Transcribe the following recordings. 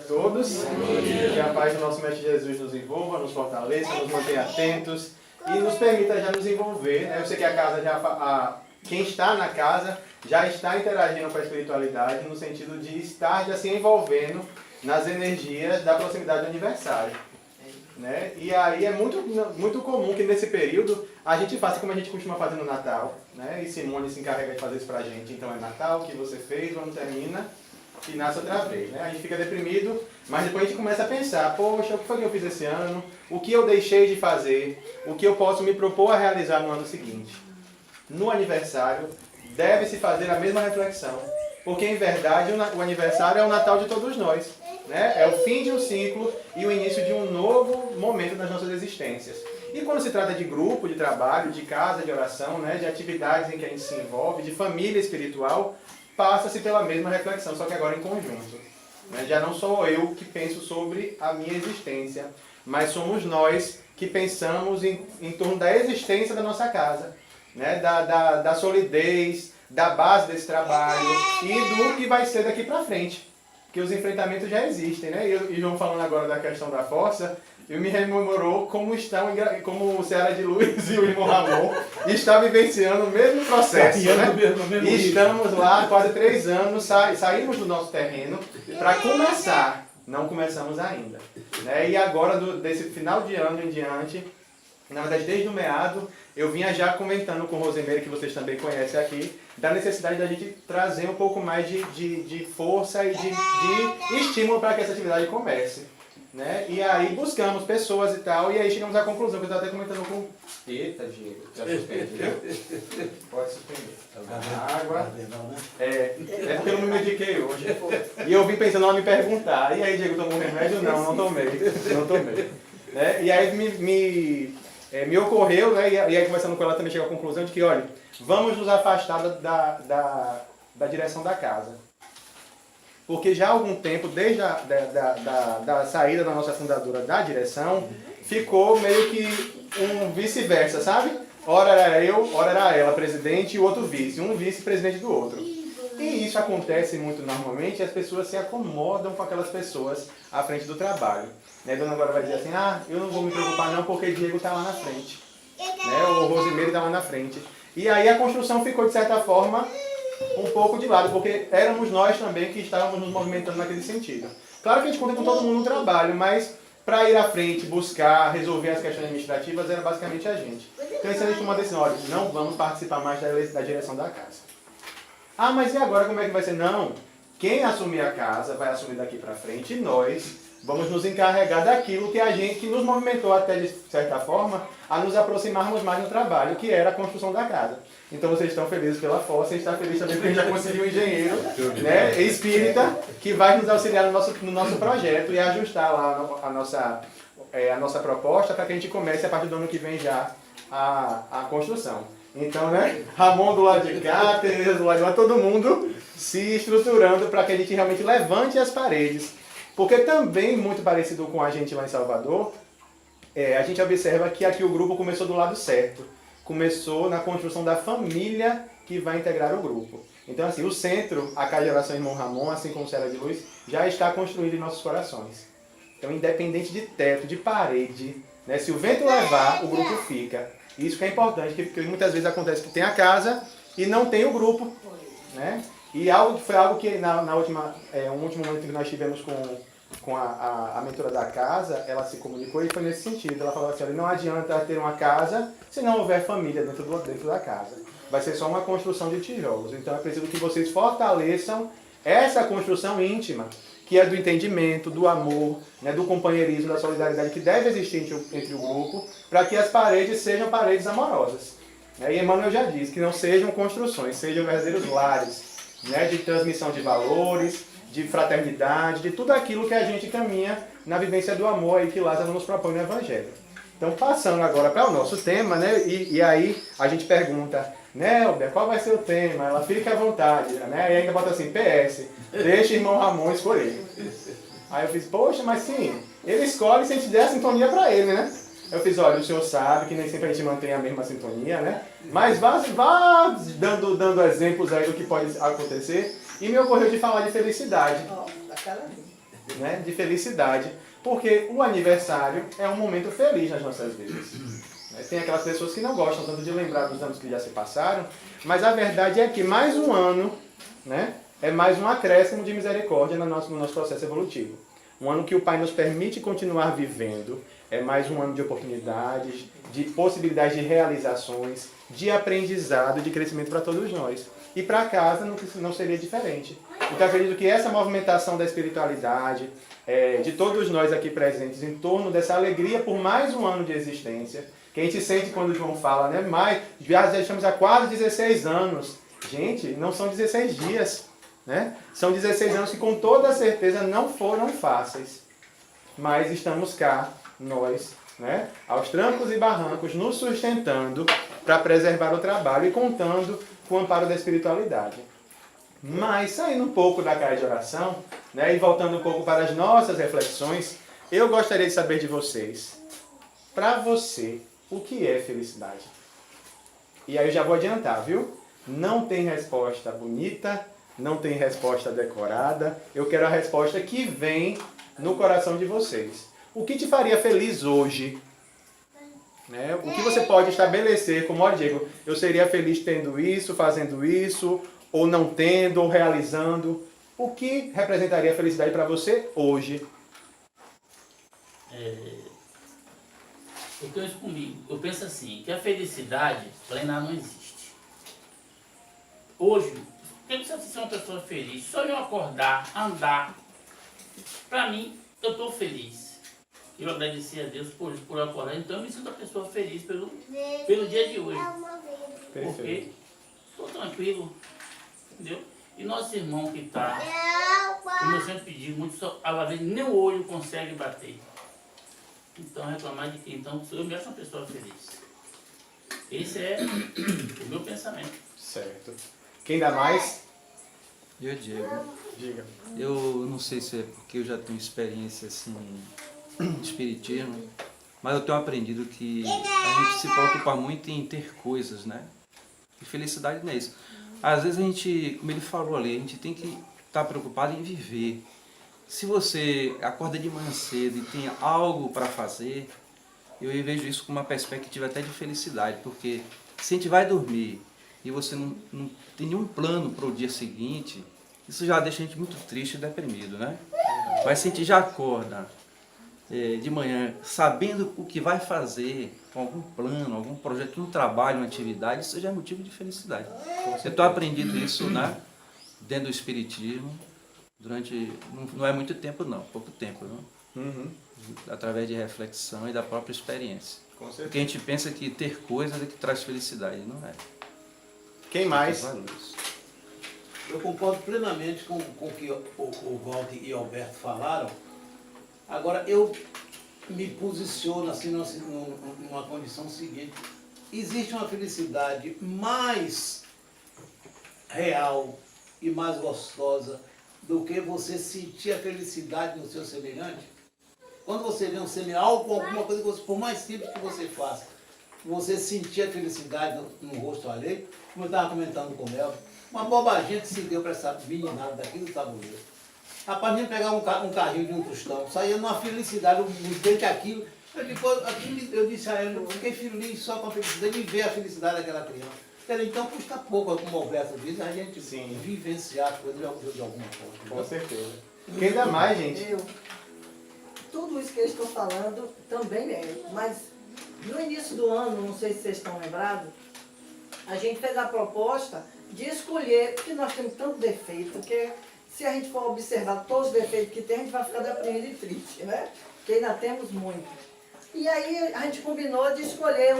todos. Que a paz do nosso Mestre Jesus nos envolva, nos fortaleça, nos mantenha atentos e nos permita já nos envolver. Né? Eu sei que a casa quem está na casa já está interagindo com a espiritualidade no sentido de estar já se envolvendo nas energias da proximidade do aniversário. Né? E aí é muito comum que nesse período a gente faça como a gente costuma fazer no Natal. Né? E Simone se encarrega de fazer isso pra gente. Então é Natal, o que você fez, vamos termina e nasce outra vez. Né? A gente fica deprimido, mas depois a gente começa a pensar, poxa, o que foi que eu fiz esse ano? O que eu deixei de fazer? O que eu posso me propor a realizar no ano seguinte? No aniversário, deve-se fazer a mesma reflexão. Porque, em verdade, o aniversário é o Natal de todos nós. Né? É o fim de um ciclo e o início de um novo momento das nossas existências. E quando se trata de grupo, de trabalho, de casa, de oração, né? De atividades em que a gente se envolve, de família espiritual, passa-se pela mesma reflexão, só que agora em conjunto. Né? Já não sou eu que penso sobre a minha existência, mas somos nós que pensamos em torno da existência da nossa casa, né? Da solidez, da base desse trabalho e do que vai ser daqui para frente. Porque os enfrentamentos já existem, né? E João falando agora da questão da força, eu me rememorou como o Ceará de Luz e o irmão Ramon estão vivenciando o mesmo processo, né? E estamos lá quase 3 anos, saímos do nosso terreno para começar. Não começamos ainda. Né? E agora, desse final de ano em diante, na verdade desde o meado, eu vinha já comentando com o Rosemary, que vocês também conhecem aqui, da necessidade da gente trazer um pouco mais de força e de estímulo para que essa atividade comece. Né? E aí buscamos pessoas e tal, e aí chegamos à conclusão, que eu estava até comentando com... Eita, Diego, já suspende, viu? Pode suspender. Água. É porque eu não me mediquei hoje. E eu vim pensando, ela me perguntar, e aí, Diego, tomou remédio? Não tomei. Né? E aí me ocorreu, né? E aí conversando com ela também chegou à conclusão de que, olha, vamos nos afastar da direção da casa. Porque já há algum tempo, desde da saída da nossa fundadora da direção, ficou meio que um vice-versa, sabe? Ora era eu, ora era ela presidente e o outro vice, um vice-presidente do outro. E isso acontece muito normalmente, as pessoas se acomodam com aquelas pessoas à frente do trabalho. Né? A dona agora vai dizer assim, eu não vou me preocupar não porque Diego está lá na frente. Né? O Rosemary está lá na frente. E aí a construção ficou, de certa forma, um pouco de lado, porque éramos nós também que estávamos nos movimentando naquele sentido. Claro que a gente conta com todo mundo no trabalho, mas para ir à frente, buscar, resolver as questões administrativas, era basicamente a gente. Então, isso a gente tomou a decisão, olha, não vamos participar mais da direção da casa. Mas e agora como é que vai ser? Não, quem assumir a casa vai assumir daqui para frente e nós vamos nos encarregar daquilo que nos movimentou até, de certa forma, a nos aproximarmos mais no trabalho, que era a construção da casa. Então vocês estão felizes pela força, e está feliz também porque a gente já conseguiu um engenheiro, né, espírita, que vai nos auxiliar no nosso projeto e ajustar lá a nossa proposta para que a gente comece a partir do ano que vem já a construção. Então, né, Ramon do lado de cá, Tereza do lado de lá, todo mundo se estruturando para que a gente realmente levante as paredes. Porque também, muito parecido com a gente lá em Salvador, a gente observa que aqui o grupo começou do lado certo. Começou na construção da família que vai integrar o grupo. Então, assim, o centro, a Casa de Oração Irmão Ramon, assim como o Ceará de Luz, já está construído em nossos corações. Então, independente de teto, de parede, né, se o vento levar, o grupo fica. Isso que é importante, porque muitas vezes acontece que tem a casa e não tem o grupo. Né? E foi algo que um último momento que nós tivemos com a mentora da casa, ela se comunicou e foi nesse sentido. Ela falou assim, olha, não adianta ter uma casa se não houver família dentro da casa. Vai ser só uma construção de tijolos. Então é preciso que vocês fortaleçam essa construção íntima, que é do entendimento, do amor, né, do companheirismo, da solidariedade que deve existir entre o grupo, para que as paredes sejam paredes amorosas. E Emmanuel já disse que não sejam construções, sejam verdadeiros lares, né, de transmissão de valores, de fraternidade, de tudo aquilo que a gente caminha na vivência do amor aí que Lázaro nos propõe no Evangelho. Então, passando agora para o nosso tema, né, e aí a gente pergunta, Nélbia, qual vai ser o tema? Ela fica à vontade, né, e ainda bota assim, PS, deixa o irmão Ramon escolher. Aí eu fiz, poxa, mas sim, ele escolhe se a gente der a sintonia para ele, né? Eu fiz, olha, o senhor sabe que nem sempre a gente mantém a mesma sintonia, né? Mas vá dando exemplos aí do que pode acontecer. E me ocorreu de falar de felicidade. né, de felicidade, porque o aniversário é um momento feliz nas nossas vidas. Tem aquelas pessoas que não gostam tanto de lembrar dos anos que já se passaram, mas a verdade é que mais um ano, né, é mais um acréscimo de misericórdia no nosso processo evolutivo. Um ano que o Pai nos permite continuar vivendo, é mais um ano de oportunidades, de possibilidades de realizações, de aprendizado, de crescimento para todos nós. E para casa não seria diferente. Então acredito que essa movimentação da espiritualidade, de todos nós aqui presentes, em torno dessa alegria por mais um ano de existência, que a gente sente quando o João fala, né? Já estamos há quase 16 anos. Gente, não são 16 dias, né? São 16 anos que com toda certeza não foram fáceis. Mas estamos cá, nós, né? Aos trancos e barrancos, nos sustentando para preservar o trabalho e contando com o amparo da espiritualidade. Mas, saindo um pouco da caixa de oração, né, e voltando um pouco para as nossas reflexões, eu gostaria de saber de vocês, para você, o que é felicidade? E aí eu já vou adiantar, viu? Não tem resposta bonita, não tem resposta decorada, eu quero a resposta que vem no coração de vocês. O que te faria feliz hoje? Né? O que você pode estabelecer como, olha, Diego, eu seria feliz tendo isso, fazendo isso, ou não tendo, ou realizando. O que representaria felicidade para você hoje? Eu penso comigo, eu penso assim, que a felicidade plenar não existe. Hoje, eu preciso ser uma pessoa feliz. Só eu acordar, andar, para mim, eu estou feliz. Eu agradeci a Deus por acordar, então eu me sinto uma pessoa feliz pelo dia de hoje. Porque estou tranquilo, entendeu? E nosso irmão que está, como eu sempre pedi, muito, às vezes nem o olho consegue bater. Então reclamar de que então eu me acho uma pessoa feliz. Esse é o meu pensamento. Certo. Quem dá mais? Eu, Diego. Diga. Eu não sei se é porque eu já tenho experiência assim de espiritismo, mas eu tenho aprendido que a gente se preocupa muito em ter coisas, né? E felicidade não é isso. Às vezes a gente, como ele falou ali, a gente tem que estar preocupado em viver. Se você acorda de manhã cedo e tem algo para fazer, eu vejo isso com uma perspectiva até de felicidade, porque se a gente vai dormir e você não tem nenhum plano para o dia seguinte, isso já deixa a gente muito triste e deprimido, né? Mas se a gente já acorda de manhã sabendo o que vai fazer, com algum plano, algum projeto, um trabalho, uma atividade, isso já é motivo de felicidade. Eu estou aprendendo isso, né, dentro do espiritismo, durante, não é muito tempo não, pouco tempo, não? Uhum. Através de reflexão e da própria experiência. Com certeza. Porque a gente pensa que ter coisas é que traz felicidade, não é. Quem mais? Eu concordo plenamente com o que o Walter e o Alberto falaram. Agora, eu me posiciono assim numa condição seguinte. Existe uma felicidade mais real e mais gostosa do que você sentir a felicidade no seu semelhante? Quando você vê um semelhante, alguma coisa, que você, por mais simples que você faça, você sentir a felicidade no rosto alheio, como eu estava comentando com o Mel, uma bobaginha que se deu para essa meninada daqui do tabuleiro. Rapaz, nem pegar um carrinho de um tostão, saía numa felicidade, dentro daquilo. Eu disse a ele, eu fiquei feliz só com a felicidade de ver a felicidade daquela criança. Então custa pouco, como o Alberto diz, a gente vivenciar as coisas de alguma forma. Com certeza. Quem dá mais, gente? Tudo isso que eles estão falando também é, mas no início do ano, não sei se vocês estão lembrados, a gente fez a proposta de escolher, porque nós temos tanto defeito, que se a gente for observar todos os defeitos que tem, a gente vai ficar deprimido e triste, né? Porque ainda temos muito. E aí a gente combinou de escolher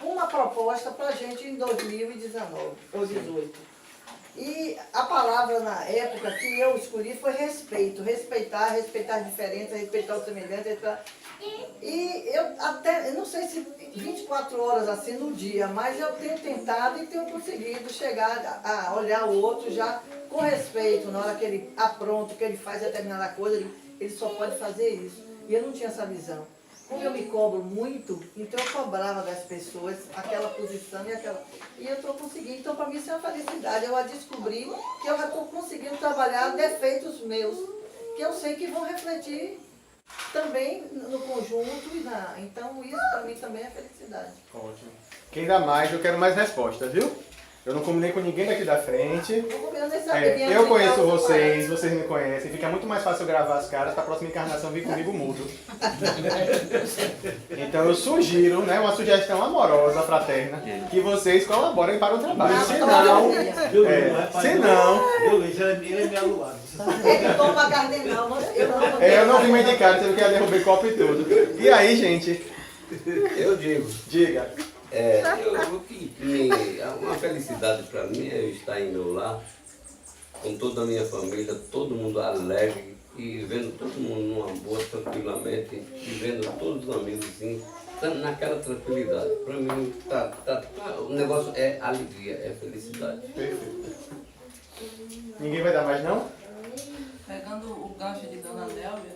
uma proposta para a gente em 2019 ou 2018. E a palavra na época que eu escolhi foi respeito. Respeitar as diferenças, respeitar o semelhante. E eu não sei se 24 horas assim no dia, mas eu tenho tentado e tenho conseguido chegar a olhar o outro já com respeito. Na hora que ele apronta, que ele faz determinada coisa, ele só pode fazer isso. E eu não tinha essa visão. Como eu me cobro muito, então eu cobrava das pessoas aquela posição e aquela... E eu estou conseguindo. Então, para mim, isso é uma felicidade. Eu a descobri que eu já estou conseguindo trabalhar defeitos meus, que eu sei que vão refletir também no conjunto. Então isso para mim também é felicidade. Ótimo. Quem dá mais, eu quero mais respostas, viu? Eu não combinei com ninguém daqui da frente. Eu conheço vocês, vocês me conhecem. Fica muito mais fácil eu gravar as caras para a próxima encarnação vir comigo mudo. Então eu sugiro, né, uma sugestão amorosa, fraterna, que vocês colaborem para o trabalho. Se não, ele é minha luada. Ele toma cardenal, eu não vim me indicar, você quer derrubar copo e tudo. E aí, gente? Eu digo. Diga. Uma felicidade para mim é eu estar em meu lar, com toda a minha família, todo mundo alegre e vendo todo mundo numa boa, tranquilamente, e vendo todos os amigos assim, naquela tranquilidade. Para mim, o negócio é alegria, é felicidade. Perfeito. Ninguém vai dar mais, não? Pegando o gancho de Dona Nélvia,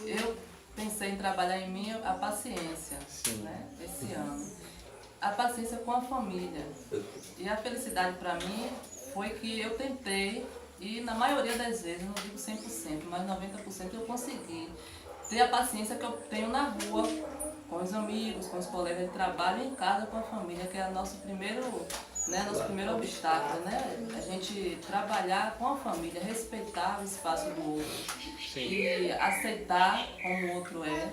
eu pensei em trabalhar em mim a paciência, né, esse ano. A paciência com a família. E a felicidade para mim foi que eu tentei, e na maioria das vezes, não digo 100%, mas 90% eu consegui ter a paciência que eu tenho na rua, com os amigos, com os colegas de trabalho, e em casa com a família, que é nosso primeiro obstáculo, né? A gente trabalhar com a família, respeitar o espaço do outro. Sim. E aceitar como o outro é.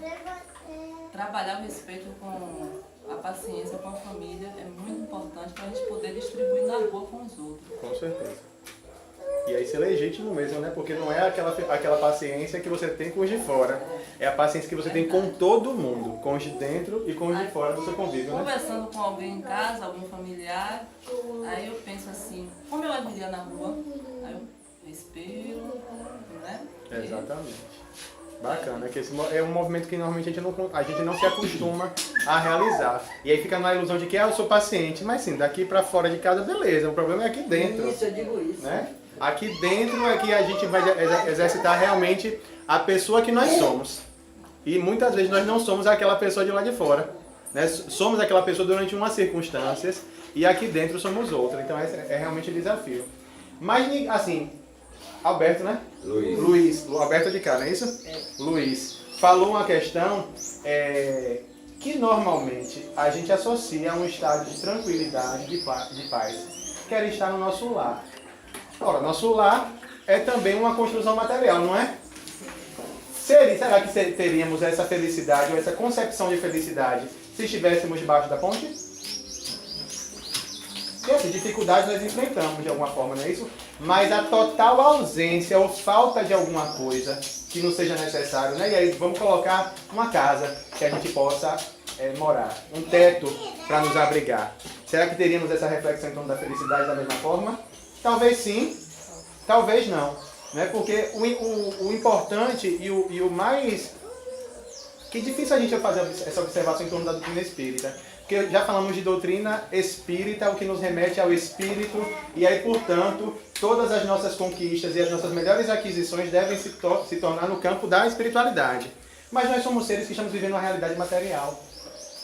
Trabalhar o respeito com a paciência com a família é muito importante para a gente poder distribuir na rua com os outros. Com certeza. E aí ser legítimo mesmo, né? Porque não é aquela paciência que você tem com os de fora. É a paciência que você tem com todo mundo, com os de dentro e com os de fora do seu convívio, né? Conversando com alguém em casa, algum familiar, aí eu penso assim, como eu agiria na rua? Aí eu respiro, né? Exatamente. Bacana, que esse é um movimento que normalmente a gente não se acostuma a realizar. E aí fica na ilusão de que eu sou paciente, mas sim, daqui pra fora de casa, beleza, o problema é aqui dentro. Isso, eu digo isso. Né? Aqui dentro é que a gente vai exercitar realmente a pessoa que nós somos. E muitas vezes nós não somos aquela pessoa de lá de fora. Né? Somos aquela pessoa durante umas circunstâncias e aqui dentro somos outra. Então esse é realmente o desafio. Mas, assim, Alberto, né? Luiz. Alberto de cá, não é isso? Luiz falou uma questão que normalmente a gente associa a um estado de tranquilidade, de paz. Quer estar no nosso lar. Ora, nosso lar é também uma construção material, não é? Será que teríamos essa felicidade ou essa concepção de felicidade se estivéssemos debaixo da ponte? E assim, dificuldades nós enfrentamos de alguma forma, não é isso? Mas a total ausência ou falta de alguma coisa que não seja necessário, né? E aí vamos colocar uma casa que a gente possa morar, um teto para nos abrigar. Será que teríamos essa reflexão em torno da felicidade da mesma forma? Talvez sim, talvez não. Né? Porque o importante e o mais... Que difícil a gente fazer essa observação em torno da doutrina espírita. Porque já falamos de doutrina espírita, o que nos remete ao espírito, e aí, portanto, todas as nossas conquistas e as nossas melhores aquisições devem se tornar no campo da espiritualidade. Mas nós somos seres que estamos vivendo uma realidade material.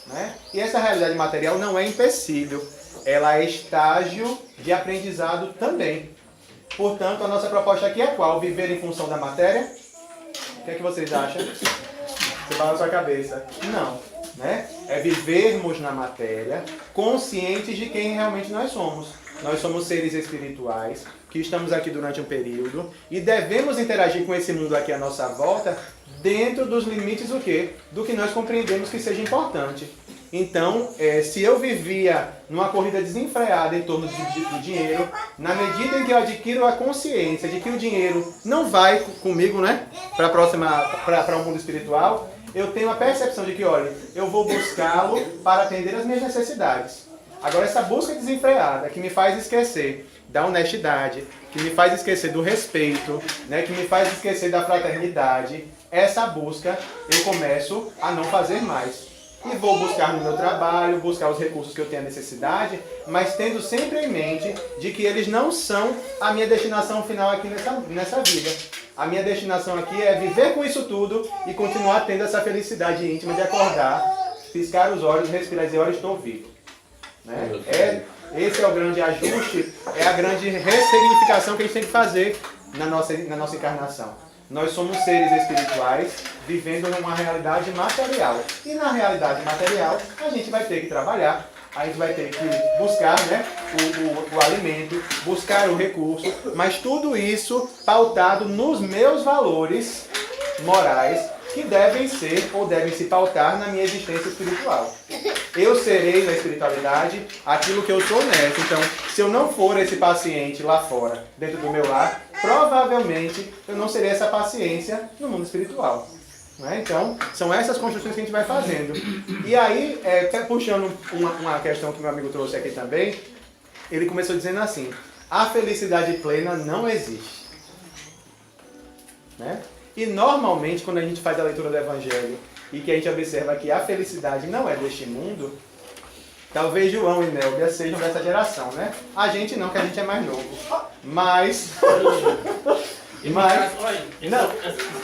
Né? E essa realidade material não é empecilho, ela é estágio de aprendizado também. Portanto, a nossa proposta aqui é qual? Viver em função da matéria? O que é que vocês acham? Você balança a cabeça. Não. Né? É vivermos na matéria, conscientes de quem realmente nós somos. Nós somos seres espirituais, que estamos aqui durante um período e devemos interagir com esse mundo aqui à nossa volta dentro dos limites do quê? Do que nós compreendemos que seja importante. Então, se eu vivia numa corrida desenfreada em torno do dinheiro, na medida em que eu adquiro a consciência de que o dinheiro não vai comigo, né, para o mundo espiritual, eu tenho a percepção de que, olha, eu vou buscá-lo para atender as minhas necessidades. Agora, essa busca desenfreada que me faz esquecer da honestidade, que me faz esquecer do respeito, né, que me faz esquecer da fraternidade, essa busca eu começo a não fazer mais. E vou buscar no meu trabalho, buscar os recursos que eu tenho a necessidade, mas tendo sempre em mente de que eles não são a minha destinação final aqui nessa vida. A minha destinação aqui é viver com isso tudo e continuar tendo essa felicidade íntima de acordar, piscar os olhos, respirar e dizer, olha, estou vivo. Né? Esse é o grande ajuste, é a grande ressignificação que a gente tem que fazer na nossa encarnação. nós somos seres espirituais vivendo numa realidade material. E na realidade material, a gente vai ter que trabalhar, a gente vai ter que buscar, né, o alimento, buscar o recurso, mas tudo isso pautado nos meus valores morais, que devem ser ou devem se pautar na minha existência espiritual. Eu serei na espiritualidade aquilo que eu sou nessa. Então, se eu não for esse paciente lá fora, dentro do meu lar, provavelmente eu não serei essa paciência no mundo espiritual. Né? Então, são essas construções que a gente vai fazendo. E aí, puxando uma questão que meu amigo trouxe aqui também, ele começou dizendo assim: a felicidade plena não existe. Né? E normalmente, quando a gente faz a leitura do Evangelho e que a gente observa que a felicidade não é deste mundo, talvez João e Nélvia sejam dessa geração, né? A gente não, que a gente é mais novo. Mas... Olha,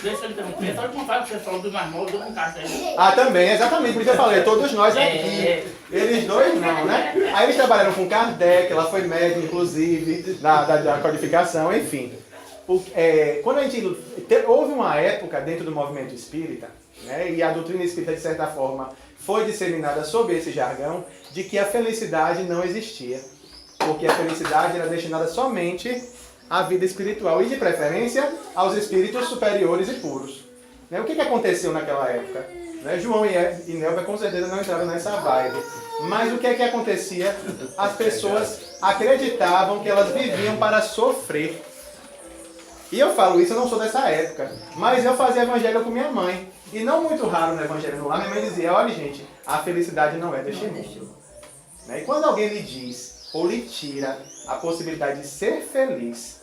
deixa eu interromper, só de contar que você falou do mais novo, do Cássio aí. Ah, também, exatamente, por isso eu falei, todos nós aqui. Eles dois não, né? Aí eles trabalharam com Kardec, ela foi médium, inclusive, da codificação, enfim. Quando a gente... Houve uma época dentro do movimento espírita, né, e a doutrina espírita, de certa forma, foi disseminada sob esse jargão de que a felicidade não existia. Porque a felicidade era destinada somente à vida espiritual e, de preferência, aos espíritos superiores e puros. Né, o que aconteceu naquela época? Né, João e Nélvia com certeza não entraram nessa vibe. Mas o que acontecia? As pessoas acreditavam que elas viviam para sofrer. E eu falo isso, eu não sou dessa época, mas eu fazia evangelho com minha mãe. E não muito raro no evangelho no lar, minha mãe dizia: olha gente, a felicidade não é deste mundo. Né? E quando alguém lhe diz, ou lhe tira a possibilidade de ser feliz,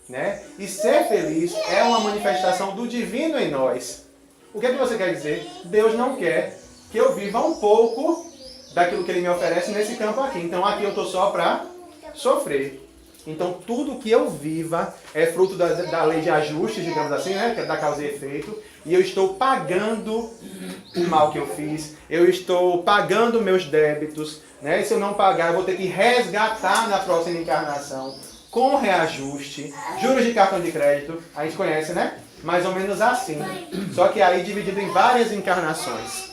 né? E ser feliz é uma manifestação do divino em nós. O que é que você quer dizer? Deus não quer que eu viva um pouco daquilo que Ele me oferece nesse campo aqui. Então aqui eu estou só para sofrer. Então, tudo que eu viva é fruto da lei de ajustes, digamos assim, né? Que é da causa e efeito. E eu estou pagando o mal que eu fiz. Eu estou pagando meus débitos. Né? E se eu não pagar, eu vou ter que resgatar na próxima encarnação. Com reajuste. Juros de cartão de crédito. A gente conhece, né? Mais ou menos assim. Só que aí dividido em várias encarnações.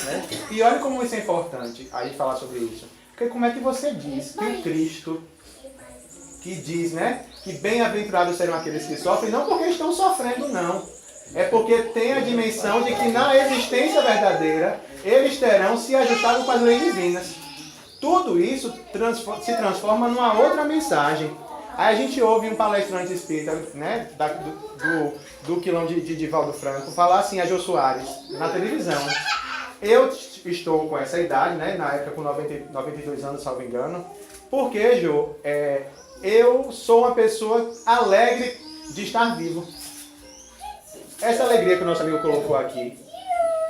Né? E olha como isso é importante, a gente falar sobre isso. Porque como é que você diz que o Cristo... que diz, né, que bem-aventurados serão aqueles que sofrem, não porque estão sofrendo, não. É porque tem a dimensão de que na existência verdadeira, eles terão se ajustado com as leis divinas. Tudo isso se transforma numa outra mensagem. Aí a gente ouve um palestrante espírita, né, do quilão de Divaldo Franco, falar assim a Jô Soares, na televisão. Eu estou com essa idade, né, na época com 92 anos, salvo engano, porque, Jô, eu sou uma pessoa alegre de estar vivo. Essa alegria que o nosso amigo colocou aqui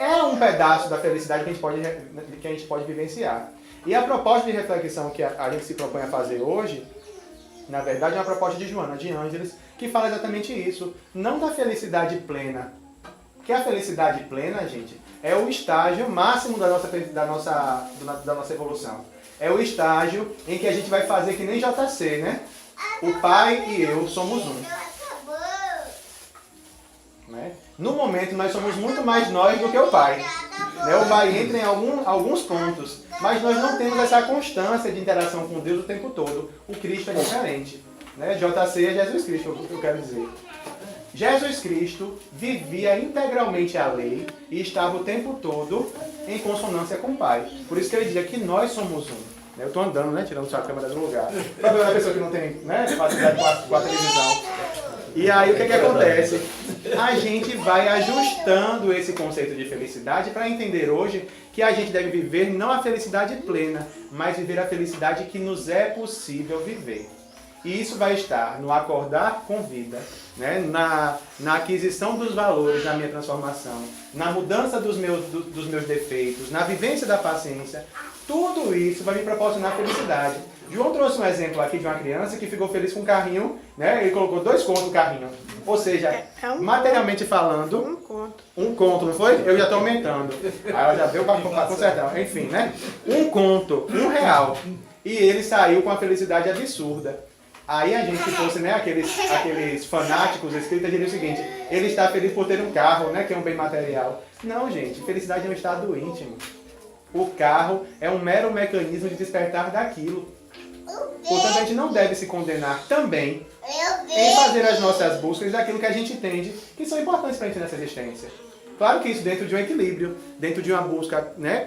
é um pedaço da felicidade que a gente pode vivenciar. E a proposta de reflexão que a gente se propõe a fazer hoje, na verdade, é uma proposta de Joana de Ângeles, que fala exatamente isso. Não da felicidade plena. Porque a felicidade plena, gente, é o estágio máximo da nossa evolução. É o estágio em que a gente vai fazer que nem JC, né? O pai e eu somos um. Né? No momento, nós somos muito mais nós do que o pai. Né? O pai entra em alguns pontos, mas nós não temos essa constância de interação com Deus o tempo todo. O Cristo é diferente. Né? JC é Jesus Cristo, eu quero dizer. Jesus Cristo vivia integralmente a lei e estava o tempo todo em consonância com o Pai. Por isso que ele dizia que nós somos um. Eu estou andando, né, tirando a câmera do lugar. Para ver uma pessoa que não tem, né, facilidade com a televisão. E aí o que acontece? A gente vai ajustando esse conceito de felicidade para entender hoje que a gente deve viver não a felicidade plena, mas viver a felicidade que nos é possível viver. E isso vai estar no acordar com vida, né? na aquisição dos valores da minha transformação, na mudança dos meus defeitos, na vivência da paciência. Tudo isso vai me proporcionar felicidade. João trouxe um exemplo aqui de uma criança que ficou feliz com um carrinho, né? Ele colocou 2 contos no carrinho. Ou seja, materialmente falando... Um conto, não foi? Eu já estou aumentando. Aí ela já veio para consertar. Enfim, né? 1 conto, R$1. E ele saiu com uma felicidade absurda. Aí a gente, se fosse, né, aqueles fanáticos espíritas, diriam o seguinte: ele está feliz por ter um carro, né, que é um bem material. Não, gente, felicidade é um estado íntimo. O carro é um mero mecanismo de despertar daquilo. Portanto, a gente não deve se condenar também em fazer as nossas buscas daquilo que a gente entende que são importantes para a gente nessa existência. Claro que isso dentro de um equilíbrio, dentro de uma busca, né,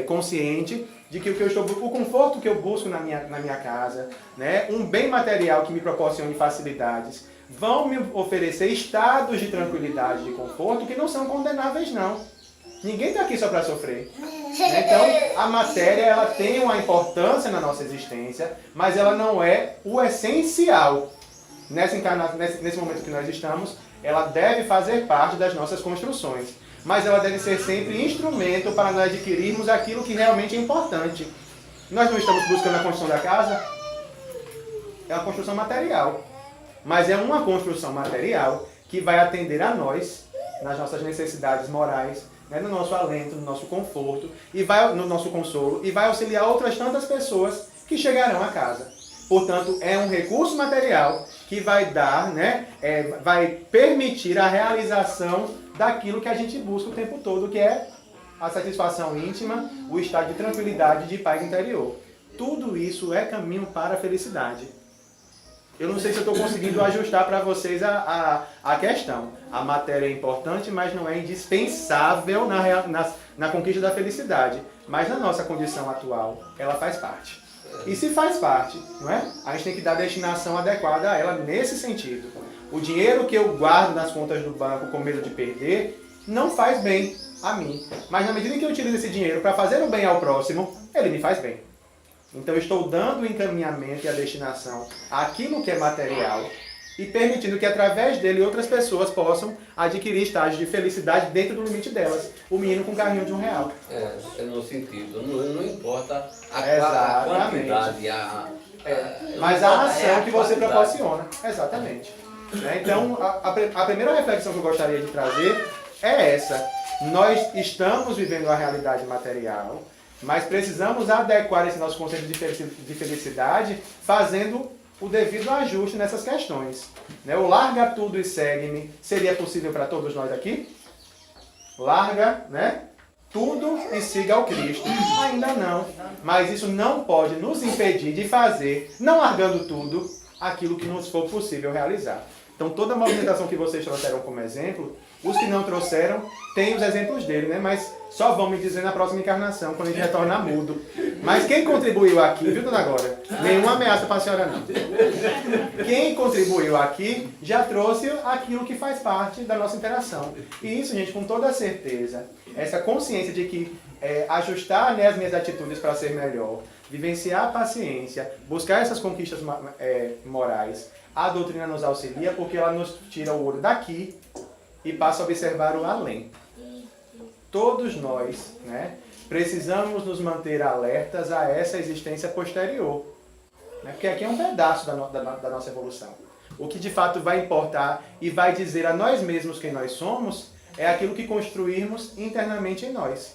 consciente de que o conforto que eu busco na minha casa, né, um bem material que me proporcione facilidades, vão me oferecer estados de tranquilidade, de conforto que não são condenáveis, não. Ninguém está aqui só para sofrer. Então, a matéria ela tem uma importância na nossa existência, mas ela não é o essencial. Nesse momento que nós estamos, ela deve fazer parte das nossas construções, mas ela deve ser sempre instrumento para nós adquirirmos aquilo que realmente é importante. Nós não estamos buscando a construção da casa, é uma construção material, mas é uma construção material que vai atender a nós, nas nossas necessidades morais, né, no nosso alento, no nosso conforto, e no nosso consolo, e vai auxiliar outras tantas pessoas que chegarão a casa. Portanto, é um recurso material que vai dar, né, vai permitir a realização daquilo que a gente busca o tempo todo, que é a satisfação íntima, o estado de tranquilidade, de paz interior. Tudo isso é caminho para a felicidade. Eu não sei se eu estou conseguindo ajustar para vocês a questão. A matéria é importante, mas não é indispensável na conquista da felicidade. Mas na nossa condição atual, ela faz parte. E se faz parte, não é? A gente tem que dar a destinação adequada a ela nesse sentido. O dinheiro que eu guardo nas contas do banco com medo de perder, não faz bem a mim. Mas na medida que eu utilizo esse dinheiro para fazer um bem ao próximo, ele me faz bem. Então eu estou dando o encaminhamento e a destinação àquilo que é material e permitindo que através dele outras pessoas possam adquirir estágios de felicidade dentro do limite delas. O menino com um carrinho de R$1. É no sentido, não importa a quantidade, mas a ação que você proporciona. Exatamente. Então, a primeira reflexão que eu gostaria de trazer é essa. Nós estamos vivendo a realidade material, mas precisamos adequar esse nosso conceito de felicidade fazendo o devido ajuste nessas questões. O larga tudo e segue-me seria possível para todos nós aqui? Larga, né? Tudo e siga ao Cristo. Ainda não. Mas isso não pode nos impedir de fazer, não largando tudo, aquilo que nos for possível realizar. Então toda a movimentação que vocês trouxeram como exemplo, os que não trouxeram, têm os exemplos dele, né? Mas só vão me dizer na próxima encarnação, quando a gente retornar mudo. Mas quem contribuiu aqui, viu, dona Glória? Nenhuma ameaça para a senhora, não. Quem contribuiu aqui já trouxe aquilo que faz parte da nossa interação. E isso, gente, com toda certeza, essa consciência de que ajustar, né, as minhas atitudes para ser melhor, vivenciar a paciência, buscar essas conquistas morais, a doutrina nos auxilia porque ela nos tira o olho daqui e passa a observar o além. Todos nós, né, precisamos nos manter alertas a essa existência posterior. Né, porque aqui é um pedaço da nossa evolução. O que de fato vai importar e vai dizer a nós mesmos quem nós somos é aquilo que construirmos internamente em nós.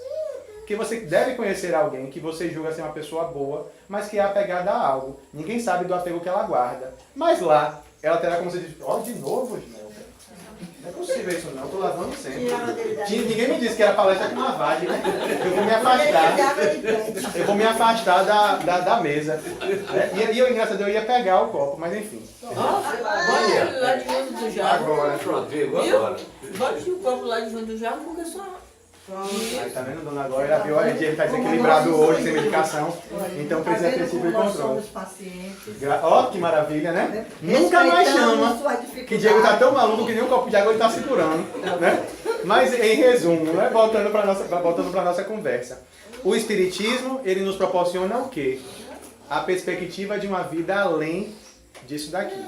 Porque você deve conhecer alguém que você julga ser uma pessoa boa, mas que é apegada a algo. Ninguém sabe do apego que ela guarda. Mas lá, ela terá como você diz, ó, de novo, Gisnelda? Não é possível isso não, eu tô lavando sempre. Ninguém me disse que era palestra com lavagem, né? Eu vou me afastar. Eu vou me afastar da mesa. E eu, engraçado, eu ia pegar o copo, mas enfim. Olha, lá de fundo do jarro. Agora, pronto, viu? Agora. Bote o copo lá de fundo do jarro, porque só... Aí, tá vendo, dona Glória? Ela viu, ele está desequilibrado hoje, sem medicação. Então precisa ter tipo de controle. Ó, que maravilha, né? Nunca mais chama. Que Diego tá tão maluco que nem um copo de água ele tá segurando. Né? Mas em resumo, né? Voltando para nossa conversa. O Espiritismo, ele nos proporciona o quê? A perspectiva de uma vida além disso daqui.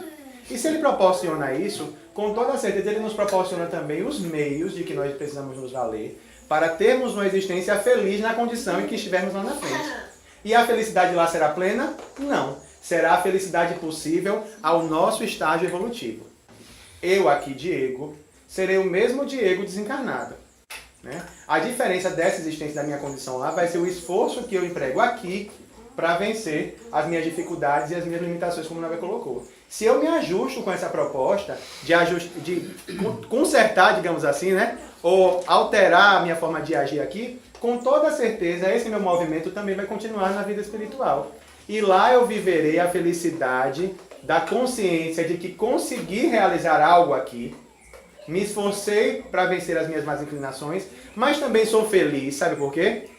E se ele proporciona isso, com toda certeza ele nos proporciona também os meios de que nós precisamos nos valer para termos uma existência feliz na condição em que estivermos lá na frente. E a felicidade lá será plena? Não. Será a felicidade possível ao nosso estágio evolutivo. Eu aqui, Diego, serei o mesmo Diego desencarnado. Né? A diferença dessa existência da minha condição lá vai ser o esforço que eu emprego aqui para vencer as minhas dificuldades e as minhas limitações, como o Nabé colocou. Se eu me ajusto com essa proposta de consertar, digamos assim, né? Ou alterar a minha forma de agir aqui, com toda certeza esse meu movimento também vai continuar na vida espiritual. E lá eu viverei a felicidade da consciência de que consegui realizar algo aqui, me esforcei para vencer as minhas más inclinações, mas também sou feliz, sabe por quê?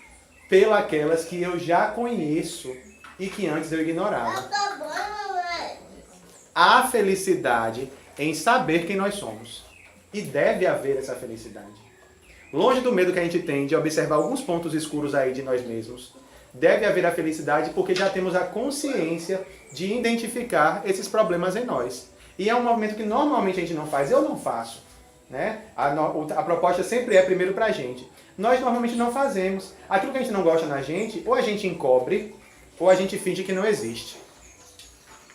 Pelas que eu já conheço e que antes eu ignorava. Há felicidade em saber quem nós somos. E deve haver essa felicidade. Longe do medo que a gente tem de observar alguns pontos escuros aí de nós mesmos, deve haver a felicidade porque já temos a consciência de identificar esses problemas em nós. E é um movimento que normalmente a gente não faz, eu não faço. Né? A proposta sempre é primeiro pra gente. Nós normalmente não fazemos. Aquilo que a gente não gosta na gente, ou a gente encobre, ou a gente finge que não existe.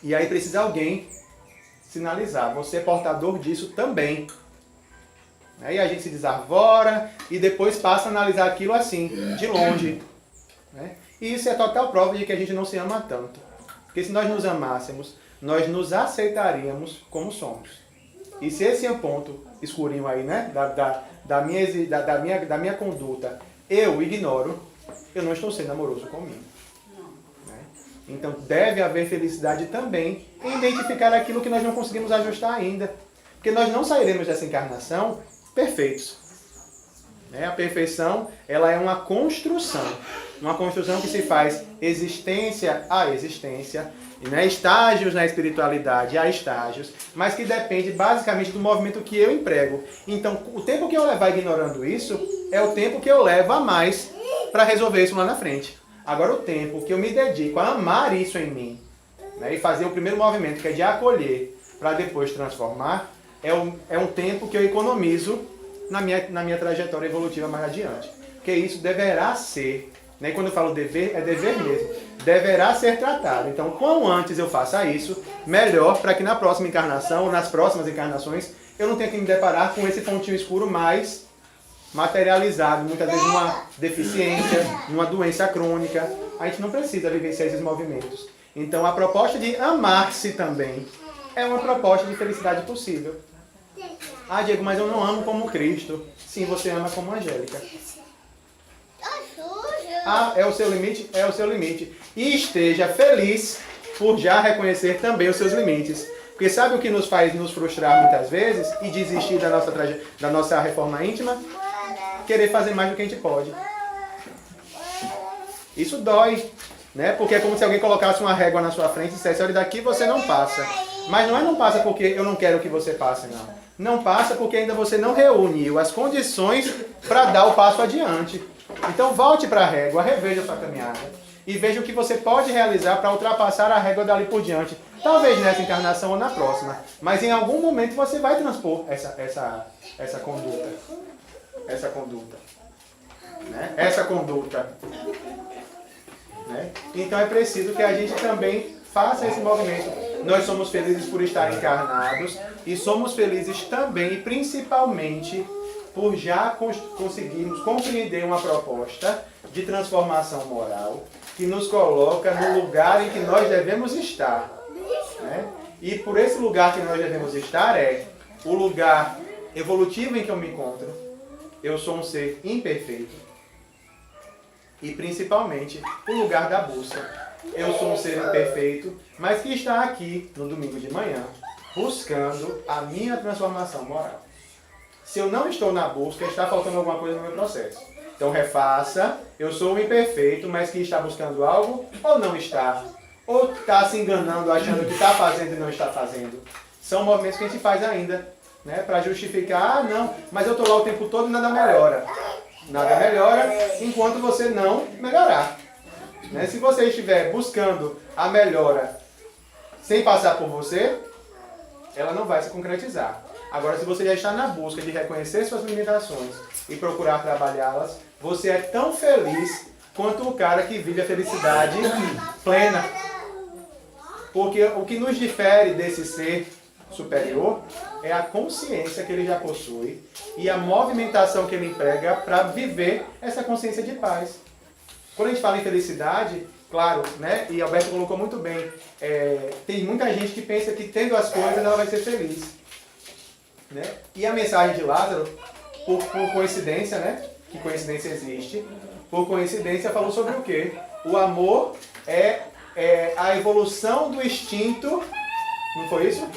E aí precisa alguém sinalizar, você é portador disso também. Aí a gente se desarvora e depois passa a analisar aquilo assim, de longe. Né? E isso é total prova de que a gente não se ama tanto. Porque se nós nos amássemos, nós nos aceitaríamos como somos. E se esse é um ponto escurinho aí, né, da minha conduta, eu ignoro, eu não estou sendo amoroso comigo. Né? Então deve haver felicidade também em identificar aquilo que nós não conseguimos ajustar ainda. Porque nós não sairemos dessa encarnação perfeitos. A perfeição, ela é uma construção que se faz existência a existência, né? Estágios na espiritualidade há estágios, mas que depende basicamente do movimento que eu emprego. Então, o tempo que eu levar ignorando isso é o tempo que eu levo a mais para resolver isso lá na frente. Agora, o tempo que eu me dedico a amar isso em mim, né? E fazer o primeiro movimento, que é de acolher, para depois transformar, é um tempo que eu economizo na minha trajetória evolutiva mais adiante. Porque isso deverá ser, né? E quando eu falo dever, é dever mesmo. Deverá ser tratado. Então, quanto antes eu faça isso, melhor, para que na próxima encarnação, ou nas próximas encarnações, eu não tenha que me deparar com esse pontinho escuro mais materializado, muitas vezes numa deficiência, numa doença crônica. A gente não precisa vivenciar esses movimentos. Então, a proposta de amar-se também é uma proposta de felicidade possível. Ah, Diego, mas eu não amo como Cristo. Sim, você ama como Angélica. Ah, é o seu limite? É o seu limite. E esteja feliz por já reconhecer também os seus limites. Porque sabe o que nos faz nos frustrar muitas vezes e desistir da nossa reforma íntima? Querer fazer mais do que a gente pode. Isso dói, né? Porque é como se alguém colocasse uma régua na sua frente e dissesse, olha, daqui você não passa. Mas não passa porque eu não quero que você passe, não. Não passa porque ainda você não reuniu as condições para dar o passo adiante. Então volte para a régua, reveja a sua caminhada e veja o que você pode realizar para ultrapassar a régua dali por diante. Talvez nessa encarnação ou na próxima, mas em algum momento você vai transpor essa conduta. Essa conduta. Né? Essa conduta. Né? Então é preciso que a gente também faça esse movimento. Nós somos felizes por estar encarnados e somos felizes também e principalmente por já conseguirmos compreender uma proposta de transformação moral que nos coloca no lugar em que nós devemos estar. Né? E por esse lugar que nós devemos estar é o lugar evolutivo em que eu me encontro. Eu sou um ser imperfeito. E principalmente o lugar da busca. Eu sou um ser imperfeito, mas que está aqui no domingo de manhã, buscando a minha transformação moral. Se eu não estou na busca, está faltando alguma coisa no meu processo. Então refaça, eu sou um imperfeito, mas que está buscando algo ou não está. Ou está se enganando, achando que está fazendo e não está fazendo. São movimentos que a gente faz ainda, né? Para justificar, não, mas eu estou lá o tempo todo e nada melhora. Nada melhora enquanto você não melhorar. Né? Se você estiver buscando a melhora sem passar por você, ela não vai se concretizar. Agora, se você já está na busca de reconhecer suas limitações e procurar trabalhá-las, você é tão feliz quanto o cara que vive a felicidade plena. Porque o que nos difere desse ser superior é a consciência que ele já possui e a movimentação que ele emprega para viver essa consciência de paz. Quando a gente fala em felicidade, claro, né? E Alberto colocou muito bem. Tem muita gente que pensa que tendo as coisas ela vai ser feliz. Né? E a mensagem de Lázaro, por coincidência, né? Que coincidência existe, por coincidência falou sobre o quê? O amor é a evolução do instinto, não foi isso?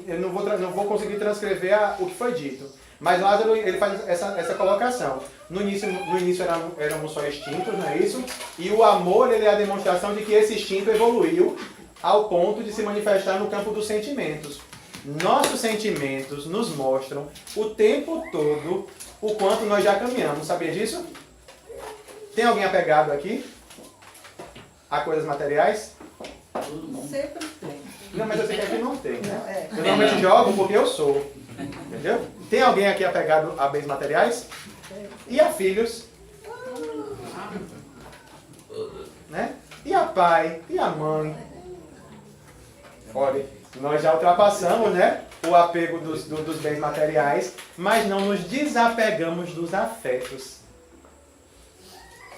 Eu não vou conseguir transcrever o que foi dito. Mas Lázaro ele faz essa colocação. No início éramos só instintos, não é isso? E o amor ele é a demonstração de que esse instinto evoluiu ao ponto de se manifestar no campo dos sentimentos. Nossos sentimentos nos mostram o tempo todo o quanto nós já caminhamos. Sabia disso? Tem alguém apegado aqui a coisas materiais? Todo mundo. Sempre tem. Não, mas eu sei que aqui não tem, né? Não, é. Eu normalmente jogo porque eu sou. Entendeu? Tem alguém aqui apegado a bens materiais? E a filhos? Né? E a pai? E a mãe? Olha, nós já ultrapassamos, né, o apego dos bens materiais, mas não nos desapegamos dos afetos.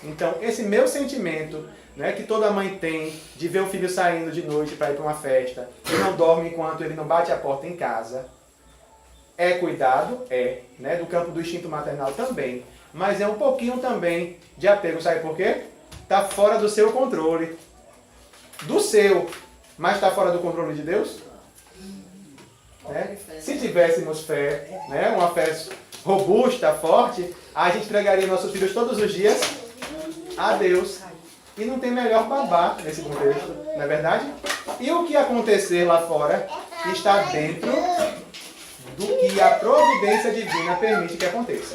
Então, esse meu sentimento, né, que toda mãe tem de ver o filho saindo de noite para ir para uma festa e não dorme enquanto ele não bate a porta em casa, é cuidado? Né, do campo do instinto maternal também. Mas é um pouquinho também de apego, sabe por quê? Está fora do seu controle. Do seu, mas está fora do controle de Deus? Né? Se tivéssemos fé, né, uma fé robusta, forte, a gente entregaria nossos filhos todos os dias a Deus. E não tem melhor babá nesse contexto, não é verdade? E o que acontecer lá fora está dentro do que a providência divina permite que aconteça.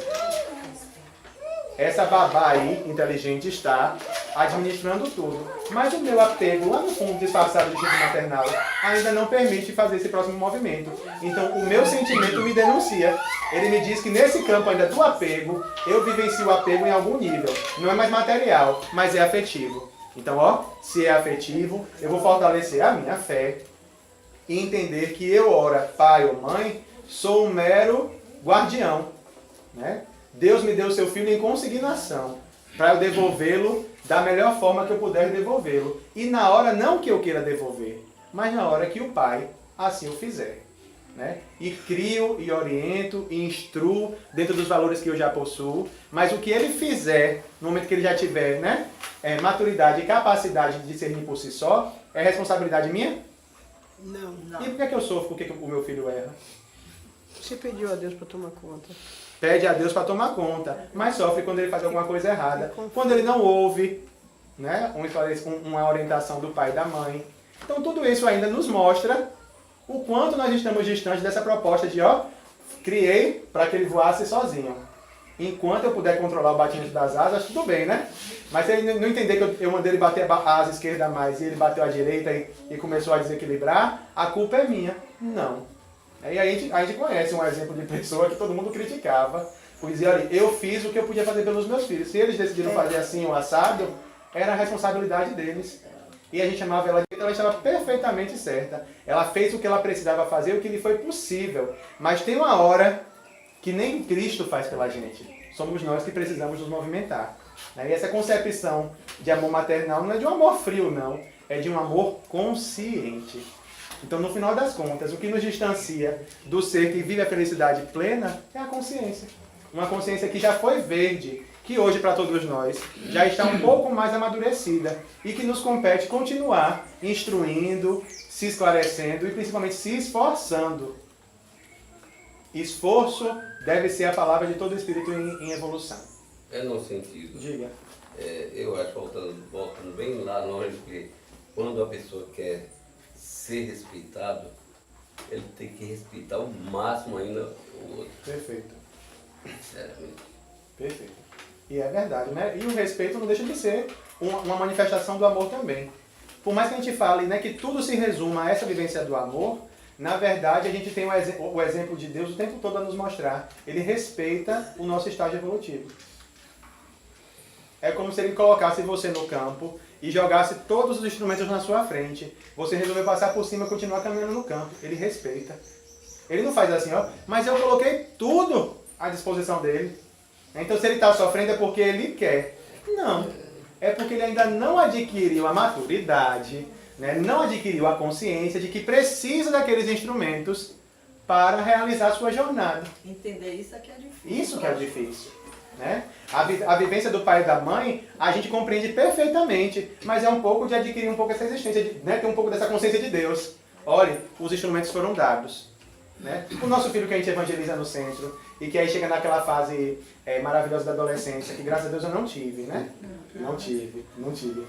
Essa babá aí, inteligente, está administrando tudo. Mas o meu apego lá no fundo disfarçado de instinto maternal ainda não permite fazer esse próximo movimento. Então o meu sentimento me denuncia. Ele me diz que nesse campo ainda do apego, eu vivencio o apego em algum nível. Não é mais material, mas é afetivo. Então, ó, se é afetivo, eu vou fortalecer a minha fé e entender que eu, ora, pai ou mãe, sou um mero guardião, né? Deus me deu o seu filho em consignação para eu devolvê-lo da melhor forma que eu puder devolvê-lo. E na hora não que eu queira devolver, mas na hora que o pai assim o fizer. Né? E crio, e oriento, e instruo dentro dos valores que eu já possuo. Mas o que ele fizer, no momento que ele já tiver, né, maturidade e capacidade de discernir por si só, é responsabilidade minha? Não. E por que eu sofro porque o meu filho erra? Você pediu a Deus para tomar conta. Pede a Deus para tomar conta, mas sofre quando ele faz alguma coisa errada. Quando ele não ouve, né, uma orientação do pai e da mãe. Então tudo isso ainda nos mostra o quanto nós estamos distantes dessa proposta de, ó, criei para que ele voasse sozinho. Enquanto eu puder controlar o batimento das asas, tudo bem, né? Mas se ele não entender que eu mandei ele bater a asa esquerda mais e ele bateu a direita e começou a desequilibrar, a culpa é minha. Não. E aí a gente conhece um exemplo de pessoa que todo mundo criticava. Por dizer, olha, eu fiz o que eu podia fazer pelos meus filhos. Se eles decidiram fazer assim o assado, era a responsabilidade deles. E a gente chamava ela estava perfeitamente certa. Ela fez o que ela precisava fazer, o que lhe foi possível. Mas tem uma hora que nem Cristo faz pela gente. Somos nós que precisamos nos movimentar. E essa concepção de amor maternal não é de um amor frio, não. É de um amor consciente. Então, no final das contas, o que nos distancia do ser que vive a felicidade plena é a consciência. Uma consciência que já foi verde, que hoje, para todos nós, já está um pouco mais amadurecida e que nos compete continuar instruindo, se esclarecendo e principalmente se esforçando. Esforço deve ser a palavra de todo espírito em evolução. É no sentido. Diga. Eu acho, voltando bem lá longe, que quando a pessoa quer ser respeitado, ele tem que respeitar o máximo ainda o outro. Perfeito. Sinceramente. Perfeito. E é verdade, né? E o respeito não deixa de ser uma manifestação do amor também. Por mais que a gente fale, né, que tudo se resuma a essa vivência do amor, na verdade a gente tem o exemplo de Deus o tempo todo a nos mostrar. Ele respeita o nosso estágio evolutivo. É como se ele colocasse você no campo e jogasse todos os instrumentos na sua frente. Você resolveu passar por cima e continuar caminhando no campo. Ele respeita. Ele não faz assim, ó, mas eu coloquei tudo à disposição dele. Então se ele está sofrendo é porque ele quer. Não. é porque ele ainda não adquiriu a maturidade, né? Não adquiriu a consciência de que precisa daqueles instrumentos para realizar a sua jornada. Entender isso é que é difícil. Isso que é difícil. Né? A vivência do pai e da mãe, a gente compreende perfeitamente, mas é um pouco de adquirir um pouco essa existência, né? Ter um pouco dessa consciência de Deus. Olha, os instrumentos foram dados. Né? O nosso filho que a gente evangeliza no centro, e que aí chega naquela fase maravilhosa da adolescência, que graças a Deus eu não tive, né? Não tive. Eu tive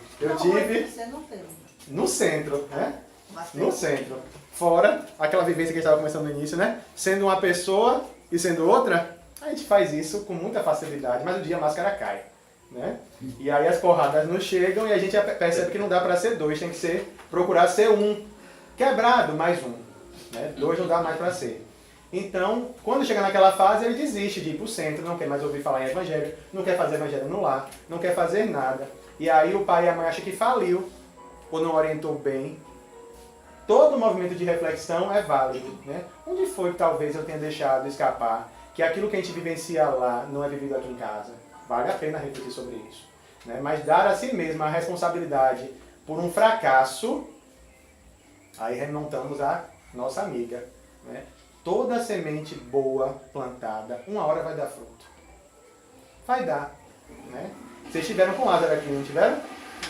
Você não teve. no centro, né? Mas No centro. Fora aquela vivência que a gente estava começando no início, né? Sendo uma pessoa e sendo outra, a gente faz isso com muita facilidade, mas o dia a máscara cai, né? E aí as porradas nos chegam e a gente percebe que não dá para ser dois, tem que procurar ser um. Quebrado, mais um. Né? Dois não dá mais para ser. Então, quando chega naquela fase, ele desiste de ir para o centro, não quer mais ouvir falar em evangelho, não quer fazer evangelho no lar, não quer fazer nada. E aí o pai e a mãe acham que faliu, ou não orientou bem. Todo movimento de reflexão é válido. Né? Onde foi que talvez eu tenha deixado escapar que aquilo que a gente vivencia lá não é vivido aqui em casa? Vale a pena refletir sobre isso. Né? Mas dar a si mesmo a responsabilidade por um fracasso, aí remontamos a nossa amiga. Né? Toda semente boa plantada, uma hora vai dar fruto. Vai dar. Né? Vocês estiveram com Lázaro aqui, não tiveram?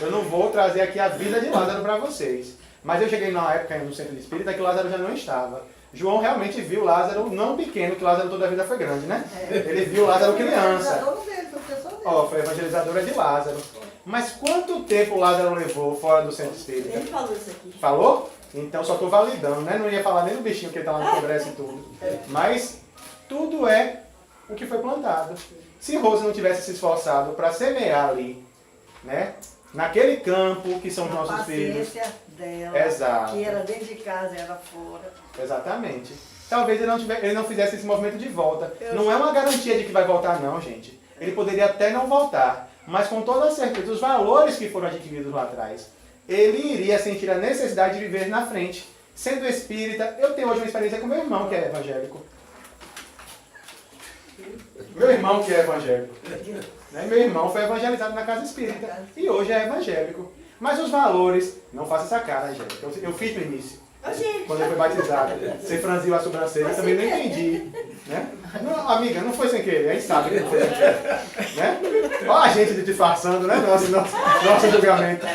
Eu não vou trazer aqui a vida de Lázaro para vocês. Mas eu cheguei na época no centro espírita que Lázaro já não estava. João realmente viu Lázaro não pequeno, que Lázaro toda a vida foi grande, né? Ele viu Lázaro criança. Ó, foi evangelizadora de Lázaro. Mas quanto tempo Lázaro levou fora do centro espírita? Ele falou isso aqui. Falou? Então só estou validando, né? Não ia falar nem do bichinho que está lá no congresso e tudo. Mas tudo é o que foi plantado. Se Rose não tivesse se esforçado para semear ali, né? Naquele campo que são os nossos filhos. Dela, Exato. que era dentro de casa, era fora. Exatamente. Talvez ele não fizesse esse movimento de volta. Não é uma garantia de que vai voltar, não, gente. Ele poderia até não voltar, mas com toda certeza, os valores que foram adquiridos lá atrás, ele iria sentir a necessidade de viver na frente. Sendo espírita, eu tenho hoje uma experiência com meu irmão que é evangélico. Meu irmão que é evangélico. Né? Meu irmão foi evangelizado na casa espírita e hoje é evangélico. Mas os valores, não faça essa cara, Angélica. Eu fiz no início, quando eu fui batizado. Você franziu a sobrancelha, eu também não entendi. Né? Não, amiga, não foi sem querer, a gente sabe que não foi sem querer. Né? Olha a gente disfarçando, né? Nosso julgamento.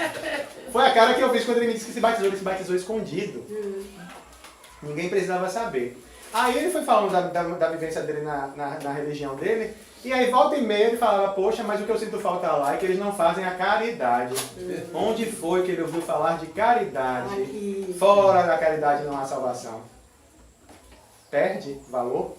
Foi a cara que eu fiz quando ele me disse que se batizou, ele se batizou escondido. Ninguém precisava saber. Aí ele foi falando da vivência dele na religião dele, e aí volta e meia ele falava, poxa, mas o que eu sinto falta lá é que eles não fazem a caridade. Onde foi que ele ouviu falar de caridade? Fora da caridade não há salvação. Perde valor?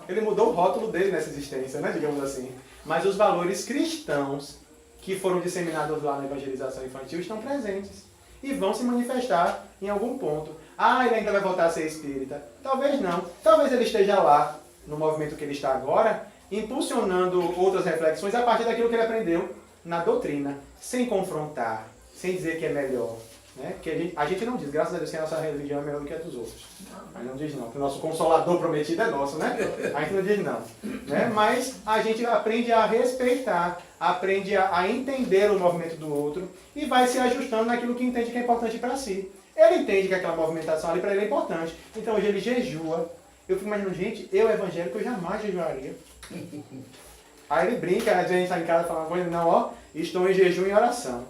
Ele mudou o rótulo dele nessa existência, né, digamos assim. Mas os valores cristãos que foram disseminados lá na evangelização infantil estão presentes e vão se manifestar em algum ponto. Ah, ele ainda vai voltar a ser espírita. Talvez não. Talvez ele esteja lá, no movimento que ele está agora, impulsionando outras reflexões a partir daquilo que ele aprendeu na doutrina, sem confrontar, sem dizer que é melhor. Né? Que a gente não diz, graças a Deus, que a nossa religião é melhor do que a dos outros. A gente não diz não, que o nosso consolador prometido é nosso, né? A gente não diz não. Né? Mas a gente aprende a respeitar, aprende a entender o movimento do outro e vai se ajustando naquilo que entende que é importante para si. Ele entende que aquela movimentação ali para ele é importante. Então hoje ele jejua. Eu fico imaginando, gente, eu evangélico, eu jamais jejuaria. Aí ele brinca, às vezes a gente está em casa falando coisa, não, ó, estou em jejum e oração.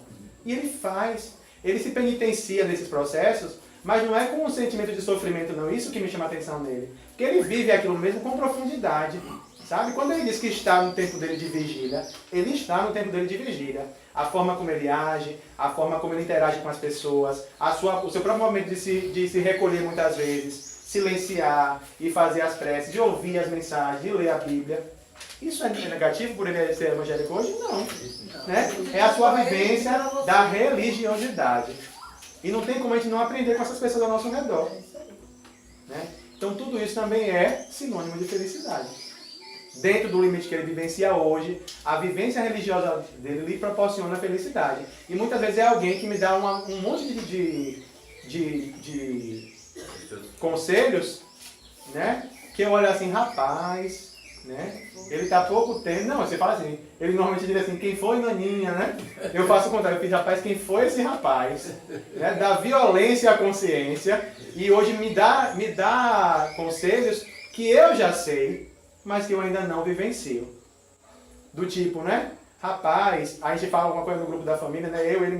E ele faz. Ele se penitencia nesses processos, mas não é com um sentimento de sofrimento, não. Isso que me chama a atenção nele. Porque ele vive aquilo mesmo com profundidade. Sabe? Quando ele diz que está no tempo dele de vigília, ele está no tempo dele de vigília. A forma como ele age, a forma como ele interage com as pessoas, o seu próprio momento de se recolher muitas vezes, silenciar e fazer as preces, de ouvir as mensagens, de ler a Bíblia. Isso é negativo por ele ser evangélico hoje? Não. Né? É a sua vivência da religiosidade. E não tem como a gente não aprender com essas pessoas ao nosso redor. Né? Então tudo isso também é sinônimo de felicidade. Dentro do limite que ele vivencia hoje, a vivência religiosa dele lhe proporciona felicidade. E muitas vezes é alguém que me dá um monte de conselhos, né? Que eu olho assim, rapaz, né? Ele está pouco tempo, não, você fala assim, ele normalmente diz assim, quem foi Naninha, né? Eu faço o contrário, eu fiz, rapaz, quem foi esse rapaz? Né? Da violência à consciência, e hoje me dá conselhos que eu já sei, mas que eu ainda não vivencio. Do tipo, né? Rapaz, a gente fala alguma coisa no grupo da família, né? Eu, ele,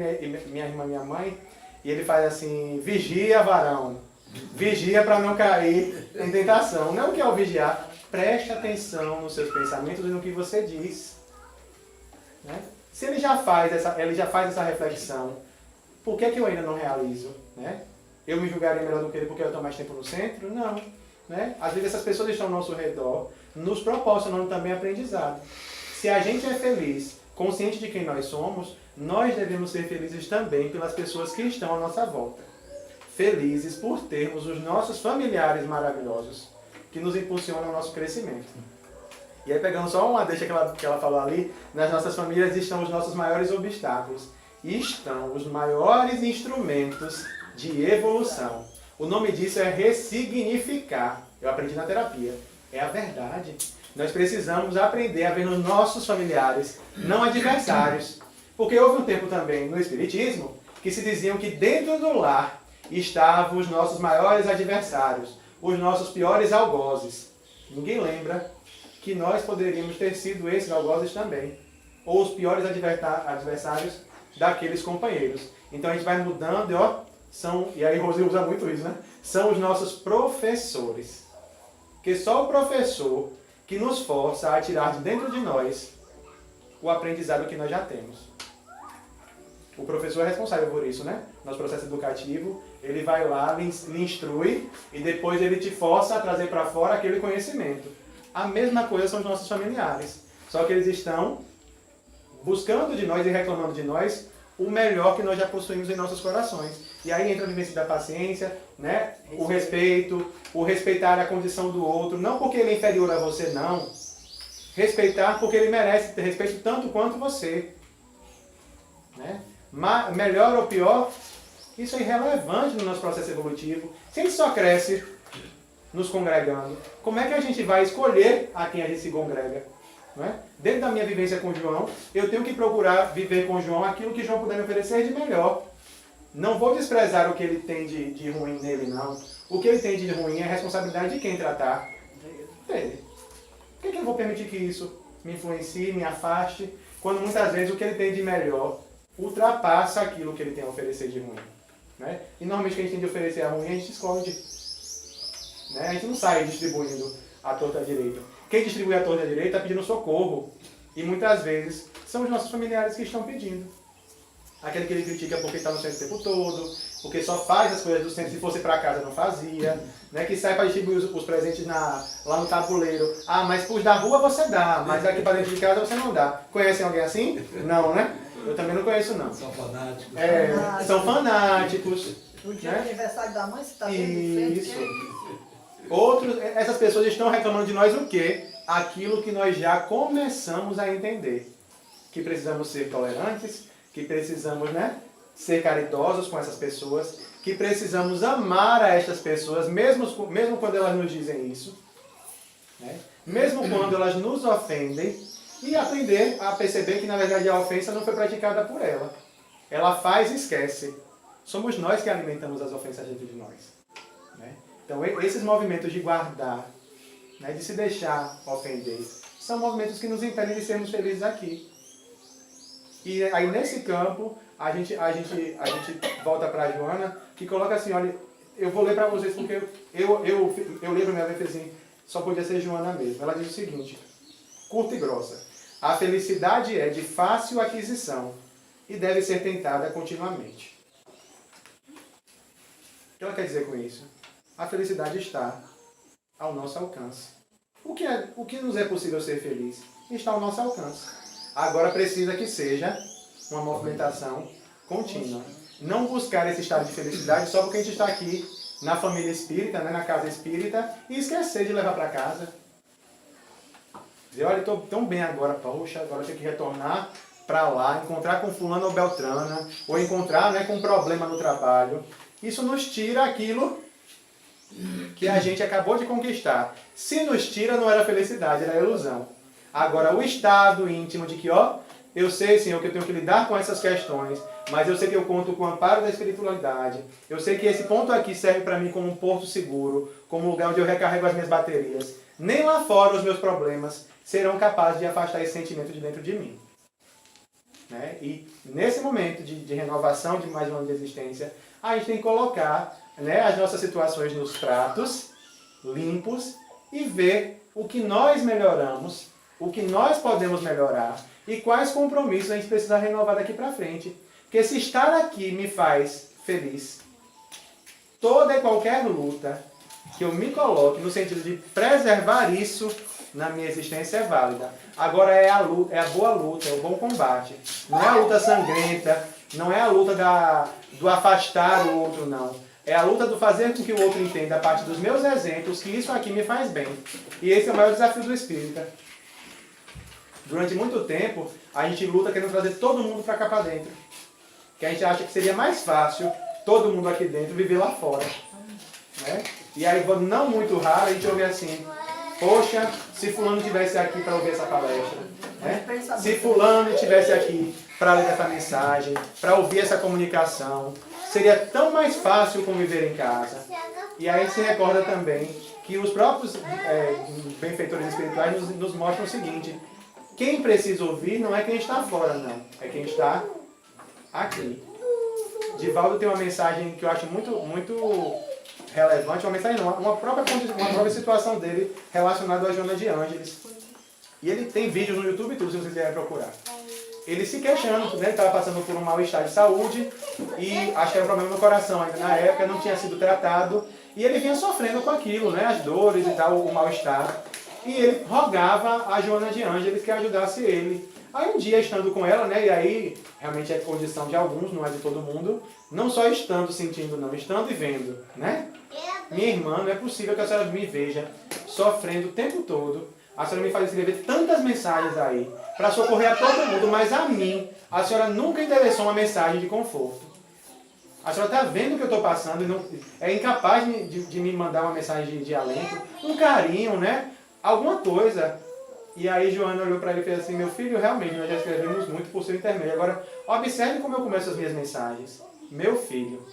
minha irmã, minha mãe, e ele faz assim, vigia, varão. Vigia para não cair em tentação. Não o que é o vigiar? Preste atenção nos seus pensamentos e no que você diz. Né? Se ele já faz essa reflexão, por que eu ainda não realizo? Né? Eu me julgaria melhor do que ele porque eu estou mais tempo no centro? Não. Né? Às vezes essas pessoas estão ao nosso redor, nos proporcionando também aprendizado. Se a gente é feliz, consciente de quem nós somos, nós devemos ser felizes também pelas pessoas que estão à nossa volta. Felizes por termos os nossos familiares maravilhosos, que nos impulsionam ao nosso crescimento. E aí, pegando só uma deixa que ela falou ali, nas nossas famílias estão os nossos maiores obstáculos. E estão os maiores instrumentos de evolução. O nome disso é ressignificar. Eu aprendi na terapia. É a verdade. Nós precisamos aprender a ver nos nossos familiares, não adversários. Porque houve um tempo também no Espiritismo que se diziam que dentro do lar estavam os nossos maiores adversários, os nossos piores algozes. Ninguém lembra que nós poderíamos ter sido esses algozes também. Ou os piores adversários daqueles companheiros. Então a gente vai mudando e aí Rose usa muito isso, né? São os nossos professores. Porque só o professor que nos força a tirar de dentro de nós o aprendizado que nós já temos. O professor é responsável por isso, né? Nosso processo educativo, ele vai lá, lhe instrui e depois ele te força a trazer para fora aquele conhecimento. A mesma coisa são os nossos familiares. Só que eles estão buscando de nós e reclamando de nós o melhor que nós já possuímos em nossos corações. E aí entra a vivência da paciência, né? O respeito, o respeitar a condição do outro, não porque ele é inferior a você, não. Respeitar porque ele merece ter respeito tanto quanto você. Né? Melhor ou pior, isso é irrelevante no nosso processo evolutivo. Se a gente só cresce nos congregando, como é que a gente vai escolher a quem a gente se congrega? Não é? Dentro da minha vivência com João, eu tenho que procurar viver com João aquilo que João puder me oferecer de melhor. Não vou desprezar o que ele tem de ruim nele, não. O que ele tem de ruim é a responsabilidade de quem tratar. Dele. Por que eu vou permitir que isso me influencie, me afaste, quando muitas vezes o que ele tem de melhor ultrapassa aquilo que ele tem a oferecer de ruim? Né? E normalmente o que a gente tem de oferecer a ruim, a gente esconde. Né? A gente não sai distribuindo a torta direita. Quem distribui a torta direita está pedindo socorro. E muitas vezes são os nossos familiares que estão pedindo. Aquele que ele critica porque está no centro o tempo todo, porque só faz as coisas do centro, se fosse para casa não fazia, né? Que sai para distribuir os presentes lá no tabuleiro. Ah, mas pros da rua você dá, mas aqui para dentro de casa você não dá. Conhecem alguém assim? Não, né? Eu também não conheço, não. São fanáticos. São fanáticos. No dia né? do aniversário da mãe, você está vendo Isso. Essas pessoas estão reclamando de nós o quê? Aquilo que nós já começamos a entender. Que precisamos ser tolerantes, que precisamos, né, ser caridosos com essas pessoas, que precisamos amar a estas pessoas, mesmo quando elas nos dizem isso, né? Mesmo quando elas nos ofendem, e aprender a perceber que, na verdade, a ofensa não foi praticada por ela. Ela faz e esquece. Somos nós que alimentamos as ofensas dentro de nós. Né? Então, esses movimentos de guardar, né, de se deixar ofender, são movimentos que nos impedem de sermos felizes aqui. E aí, nesse campo, a gente volta para a Joana, que coloca assim, olha, eu vou ler para vocês, porque eu lembro minha vez assim, só podia ser Joana mesmo. Ela diz o seguinte, curta e grossa. A felicidade é de fácil aquisição e deve ser tentada continuamente. O que ela quer dizer com isso? A felicidade está ao nosso alcance. O que nos é possível ser feliz está ao nosso alcance. Agora precisa que seja uma movimentação contínua. Não buscar esse estado de felicidade só porque a gente está aqui na família espírita, né, na casa espírita, e esquecer de levar para casa. Dizer, olha, estou tão bem agora, poxa, agora eu tenho que retornar para lá, encontrar com fulano ou beltrana, ou encontrar, né, com um problema no trabalho. Isso nos tira aquilo que a gente acabou de conquistar. Se nos tira, não era felicidade, era ilusão. Agora, o estado íntimo de que, ó, eu sei, Senhor, que eu tenho que lidar com essas questões, mas eu sei que eu conto com o amparo da espiritualidade. Eu sei que esse ponto aqui serve para mim como um porto seguro, como um lugar onde eu recarrego as minhas baterias. Nem lá fora os meus problemas serão capazes de afastar esse sentimento de dentro de mim. Né? E nesse momento de renovação de mais um ano de existência, a gente tem que colocar, né, as nossas situações nos pratos, limpos, e ver o que nós melhoramos, o que nós podemos melhorar e quais compromissos a gente precisa renovar daqui para frente. Porque se estar aqui me faz feliz, toda e qualquer luta que eu me coloque no sentido de preservar isso na minha existência é válida. Agora é a luta, é a boa luta, é o bom combate. Não é a luta sangrenta, não é a luta do afastar o outro, não. É a luta do fazer com que o outro entenda, a partir dos meus exemplos, que isso aqui me faz bem. E esse é o maior desafio do espírita. Durante muito tempo, a gente luta querendo trazer todo mundo para cá para dentro. Que a gente acha que seria mais fácil todo mundo aqui dentro viver lá fora. Né? E aí, não muito raro, a gente ouve assim: poxa, se fulano estivesse aqui para ouvir essa palestra. Né? Se fulano estivesse aqui para ler essa mensagem, para ouvir essa comunicação, seria tão mais fácil conviver em casa. E aí se recorda também que os próprios benfeitores espirituais nos mostram o seguinte: quem precisa ouvir não é quem está fora, não. É quem está aqui. Divaldo tem uma mensagem que eu acho muito relevante, uma mensagem não, uma própria situação dele relacionada à Joana de Ângeles. E ele tem vídeos no YouTube e tudo, se vocês quiserem procurar. Ele se queixando, né? Ele estava passando por um mal-estar de saúde e acho que era um problema no coração ainda na época, não tinha sido tratado. E ele vinha sofrendo com aquilo, né? As dores e tal, o mal-estar. E ele rogava a Joana de Ângeles que ajudasse ele. Aí um dia, estando com ela, né? E aí, realmente é condição de alguns, não é de todo mundo. Não só estando sentindo, não, estando e vendo, né? Minha irmã, não é possível que a senhora me veja sofrendo o tempo todo. A senhora me faz escrever tantas mensagens aí para socorrer a todo mundo, mas a mim, a senhora nunca endereçou uma mensagem de conforto. A senhora está vendo o que eu estou passando e não, é incapaz de me mandar uma mensagem de alento, um carinho, né? Alguma coisa. E aí Joana olhou para ele e fez assim: meu filho, realmente, nós já escrevemos muito por seu intermédio. Agora, observe como eu começo as minhas mensagens. Meu filho.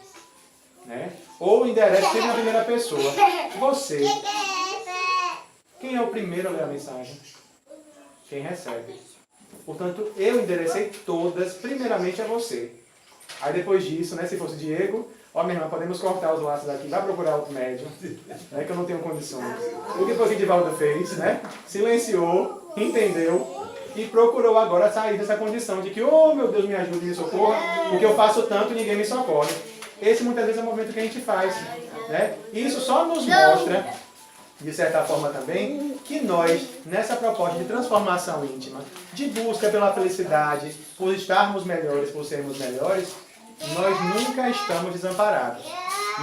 Né? Ou endereço sempre na primeira pessoa. Você. Quem é o primeiro a ler a mensagem? Quem recebe. Portanto, eu enderecei todas primeiramente a você. Aí depois disso, né, se fosse Diego, ó, minha irmã, podemos cortar os laços aqui, vai procurar outro médium, né, que eu não tenho condições. O que foi que Divaldo fez, né? Silenciou, entendeu e procurou agora sair dessa condição de que, oh meu Deus, me ajude, me socorra, porque eu faço tanto e ninguém me socorre. Esse muitas vezes é o movimento que a gente faz. Né? E isso só nos mostra, de certa forma também, que nós, nessa proposta de transformação íntima, de busca pela felicidade, por estarmos melhores, por sermos melhores, nós nunca estamos desamparados.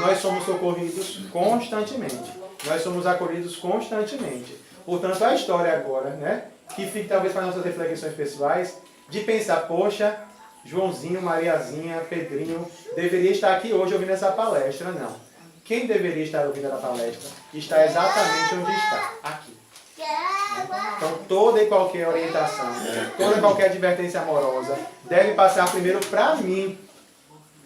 Nós somos socorridos constantemente. Nós somos acolhidos constantemente. Portanto, a história agora, né, que fique talvez para nossas reflexões pessoais, de pensar, poxa, Joãozinho, Mariazinha, Pedrinho, deveria estar aqui hoje ouvindo essa palestra. Não. Quem deveria estar ouvindo a palestra está exatamente onde está, aqui. Então, toda e qualquer orientação, toda e qualquer advertência amorosa deve passar primeiro para mim.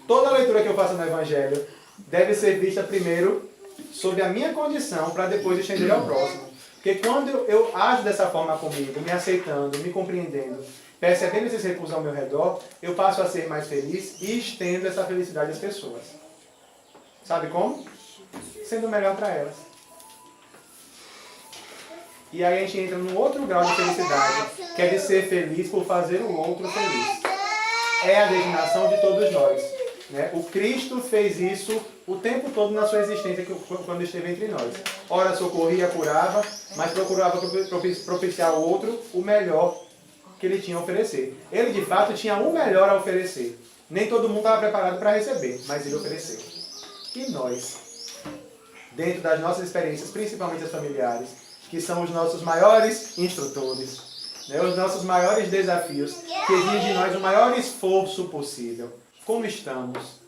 Toda leitura que eu faço no Evangelho deve ser vista primeiro sob a minha condição, para depois estender ao próximo. Porque quando eu ajo dessa forma comigo, me aceitando, me compreendendo, percebendo esses recursos ao meu redor, eu passo a ser mais feliz e estendo essa felicidade às pessoas. Sabe como? Sendo melhor para elas. E aí a gente entra num outro grau de felicidade, que é de ser feliz por fazer o outro feliz. É a designação de todos nós. Né? O Cristo fez isso o tempo todo na sua existência, quando esteve entre nós. Ora socorria, curava, mas procurava propiciar ao outro o melhor que ele tinha a oferecer. Ele, de fato, tinha o melhor a oferecer. Nem todo mundo estava preparado para receber, mas ele ofereceu. E nós, dentro das nossas experiências, principalmente as familiares, que são os nossos maiores instrutores, né, os nossos maiores desafios, que exigem de nós o maior esforço possível. Como estamos?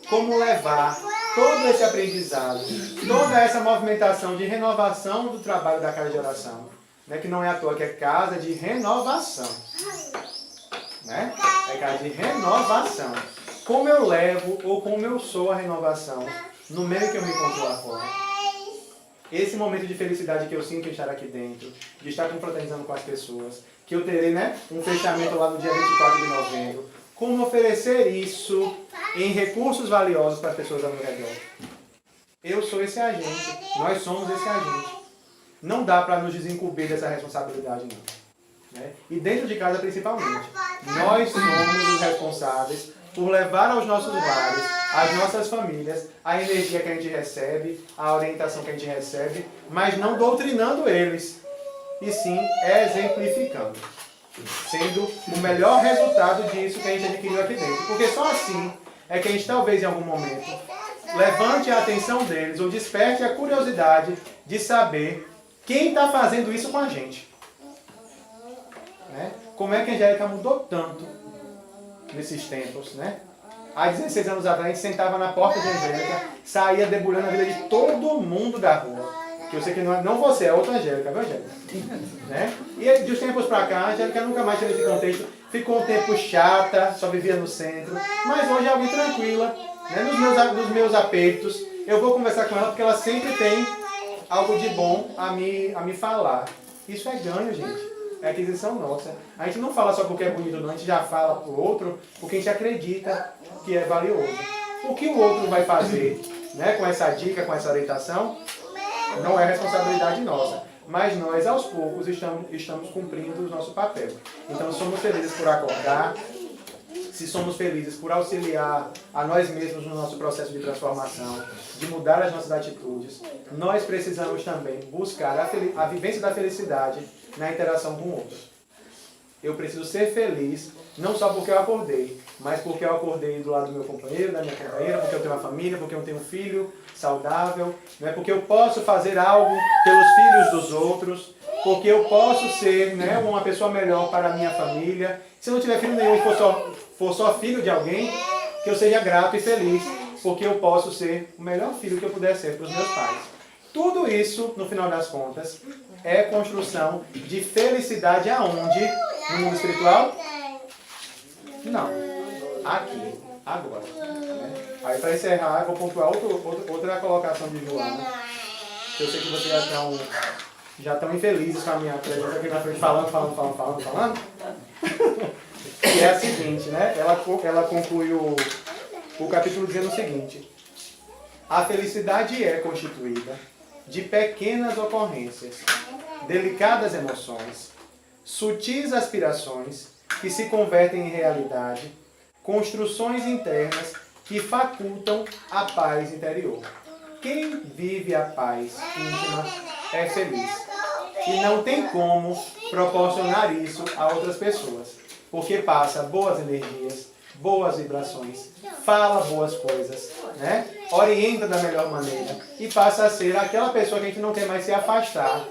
Como levar todo esse aprendizado, toda essa movimentação de renovação do trabalho da casa de oração, né? Que não é à toa que é casa de renovação. Né? É casa de renovação. Como eu levo ou como eu sou a renovação no meio que eu me encontro lá fora. Esse momento de felicidade que eu sinto em estar aqui dentro, de estar confraternizando com as pessoas, que eu terei, né, um fechamento lá no dia 24 de novembro, como oferecer isso em recursos valiosos para as pessoas ao meu redor. Eu sou esse agente, nós somos esse agente. Não dá para nos desincumbir dessa responsabilidade, não. Né? E dentro de casa, principalmente, nós somos os responsáveis por levar aos nossos lares, às nossas famílias, a energia que a gente recebe, a orientação que a gente recebe, mas não doutrinando eles, e sim exemplificando, sendo o melhor resultado disso que a gente adquiriu aqui dentro. Porque só assim é que a gente talvez em algum momento levante a atenção deles ou desperte a curiosidade de saber quem está fazendo isso com a gente. Né? Como é que a Angélica mudou tanto nesses tempos, né? Há 16 anos atrás, a gente sentava na porta de Angélica, saía debulhando a vida de todo mundo da rua. Que eu sei que não você, é outra Angélica, viu, Angélica? Né? E de uns tempos pra cá, a Angélica nunca mais teve esse contexto. Ficou um tempo chata, só vivia no centro. Mas hoje é alguém tranquila. Né? Nos meus apertos, eu vou conversar com ela porque ela sempre tem algo de bom a me falar. Isso é ganho, gente. É aquisição nossa. A gente não fala só porque é bonito, não. A gente já fala pro outro porque a gente acredita que é valioso. O que o outro vai fazer, né, com essa dica, com essa orientação, não é responsabilidade nossa. Mas nós, aos poucos, estamos cumprindo o nosso papel. Então, somos felizes por acordar. Se somos felizes por auxiliar a nós mesmos no nosso processo de transformação, de mudar as nossas atitudes, nós precisamos também buscar a vivência da felicidade na interação com o outro. Eu preciso ser feliz, não só porque eu acordei, mas porque eu acordei do lado do meu companheiro, da minha companheira, porque eu tenho uma família, porque eu tenho um filho saudável, né? Porque eu posso fazer algo pelos filhos dos outros, porque eu posso ser, né, uma pessoa melhor para a minha família. Se eu não tiver filho nenhum e for só filho de alguém, que eu seja grato e feliz, porque eu posso ser o melhor filho que eu puder ser para os meus pais. Tudo isso, no final das contas, é construção de felicidade aonde? No mundo espiritual? Não. Aqui, agora. Né? Aí, para encerrar, eu vou pontuar outra colocação de Joana. Eu sei que vocês já estão infelizes com a minha presença aqui na frente, falando. Que é a seguinte, né? Ela conclui o capítulo dizendo o seguinte: a felicidade é constituída de pequenas ocorrências, delicadas emoções, sutis aspirações que se convertem em realidade, construções internas que facultam a paz interior. Quem vive a paz íntima é feliz. E não tem como proporcionar isso a outras pessoas. Porque passa boas energias, boas vibrações, fala boas coisas, né? Orienta da melhor maneira e passa a ser aquela pessoa que a gente não quer mais se afastar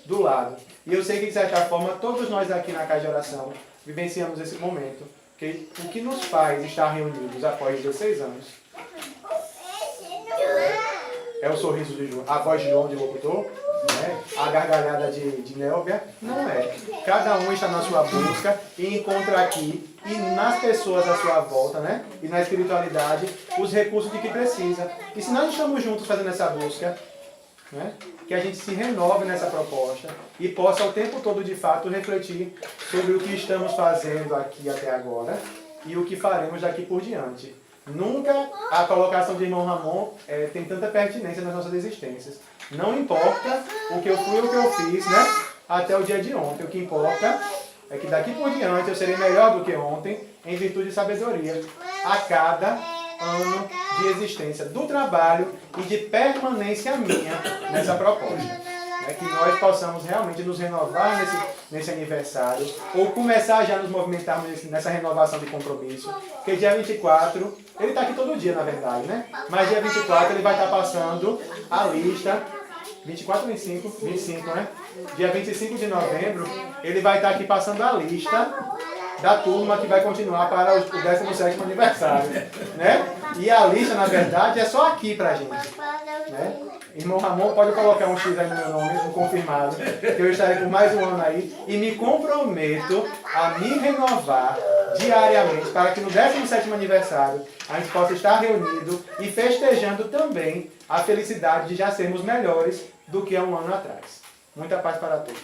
do lado. E eu sei que, de certa forma, todos nós aqui na Casa de Oração vivenciamos esse momento. Que o que nos faz estar reunidos após 16 anos é o sorriso de João, a voz de João de locutor, né? A gargalhada de Nélvia. Não é. Cada um está na sua busca e encontra aqui e nas pessoas à sua volta, né? E na espiritualidade, os recursos de que precisa. E se nós estamos juntos fazendo essa busca, né? Que a gente se renove nessa proposta e possa o tempo todo, de fato, refletir sobre o que estamos fazendo aqui até agora e o que faremos daqui por diante. Nunca a colocação de irmão Ramon tem tanta pertinência nas nossas existências. Não importa o que eu fui ou o que eu fiz, né, até o dia de ontem. O que importa é que daqui por diante eu serei melhor do que ontem em virtude de sabedoria a cada ano de existência do trabalho e de permanência minha nessa proposta. Que nós possamos realmente nos renovar nesse aniversário, ou começar já a nos movimentarmos nessa renovação de compromisso, porque dia 24, ele está aqui todo dia, na verdade, né? Mas dia 24 ele vai estar passando a lista, 24 ou 25, né? Dia 25 de novembro, ele vai estar aqui passando a lista da turma que vai continuar para o 17º aniversário, né? E a lista, na verdade, é só aqui pra gente, né? Irmão Ramon, pode colocar um X aí no meu nome, um confirmado, que eu estarei por mais um ano aí, e me comprometo a me renovar diariamente para que no 17º aniversário a gente possa estar reunido e festejando também a felicidade de já sermos melhores do que há um ano atrás. Muita paz para todos.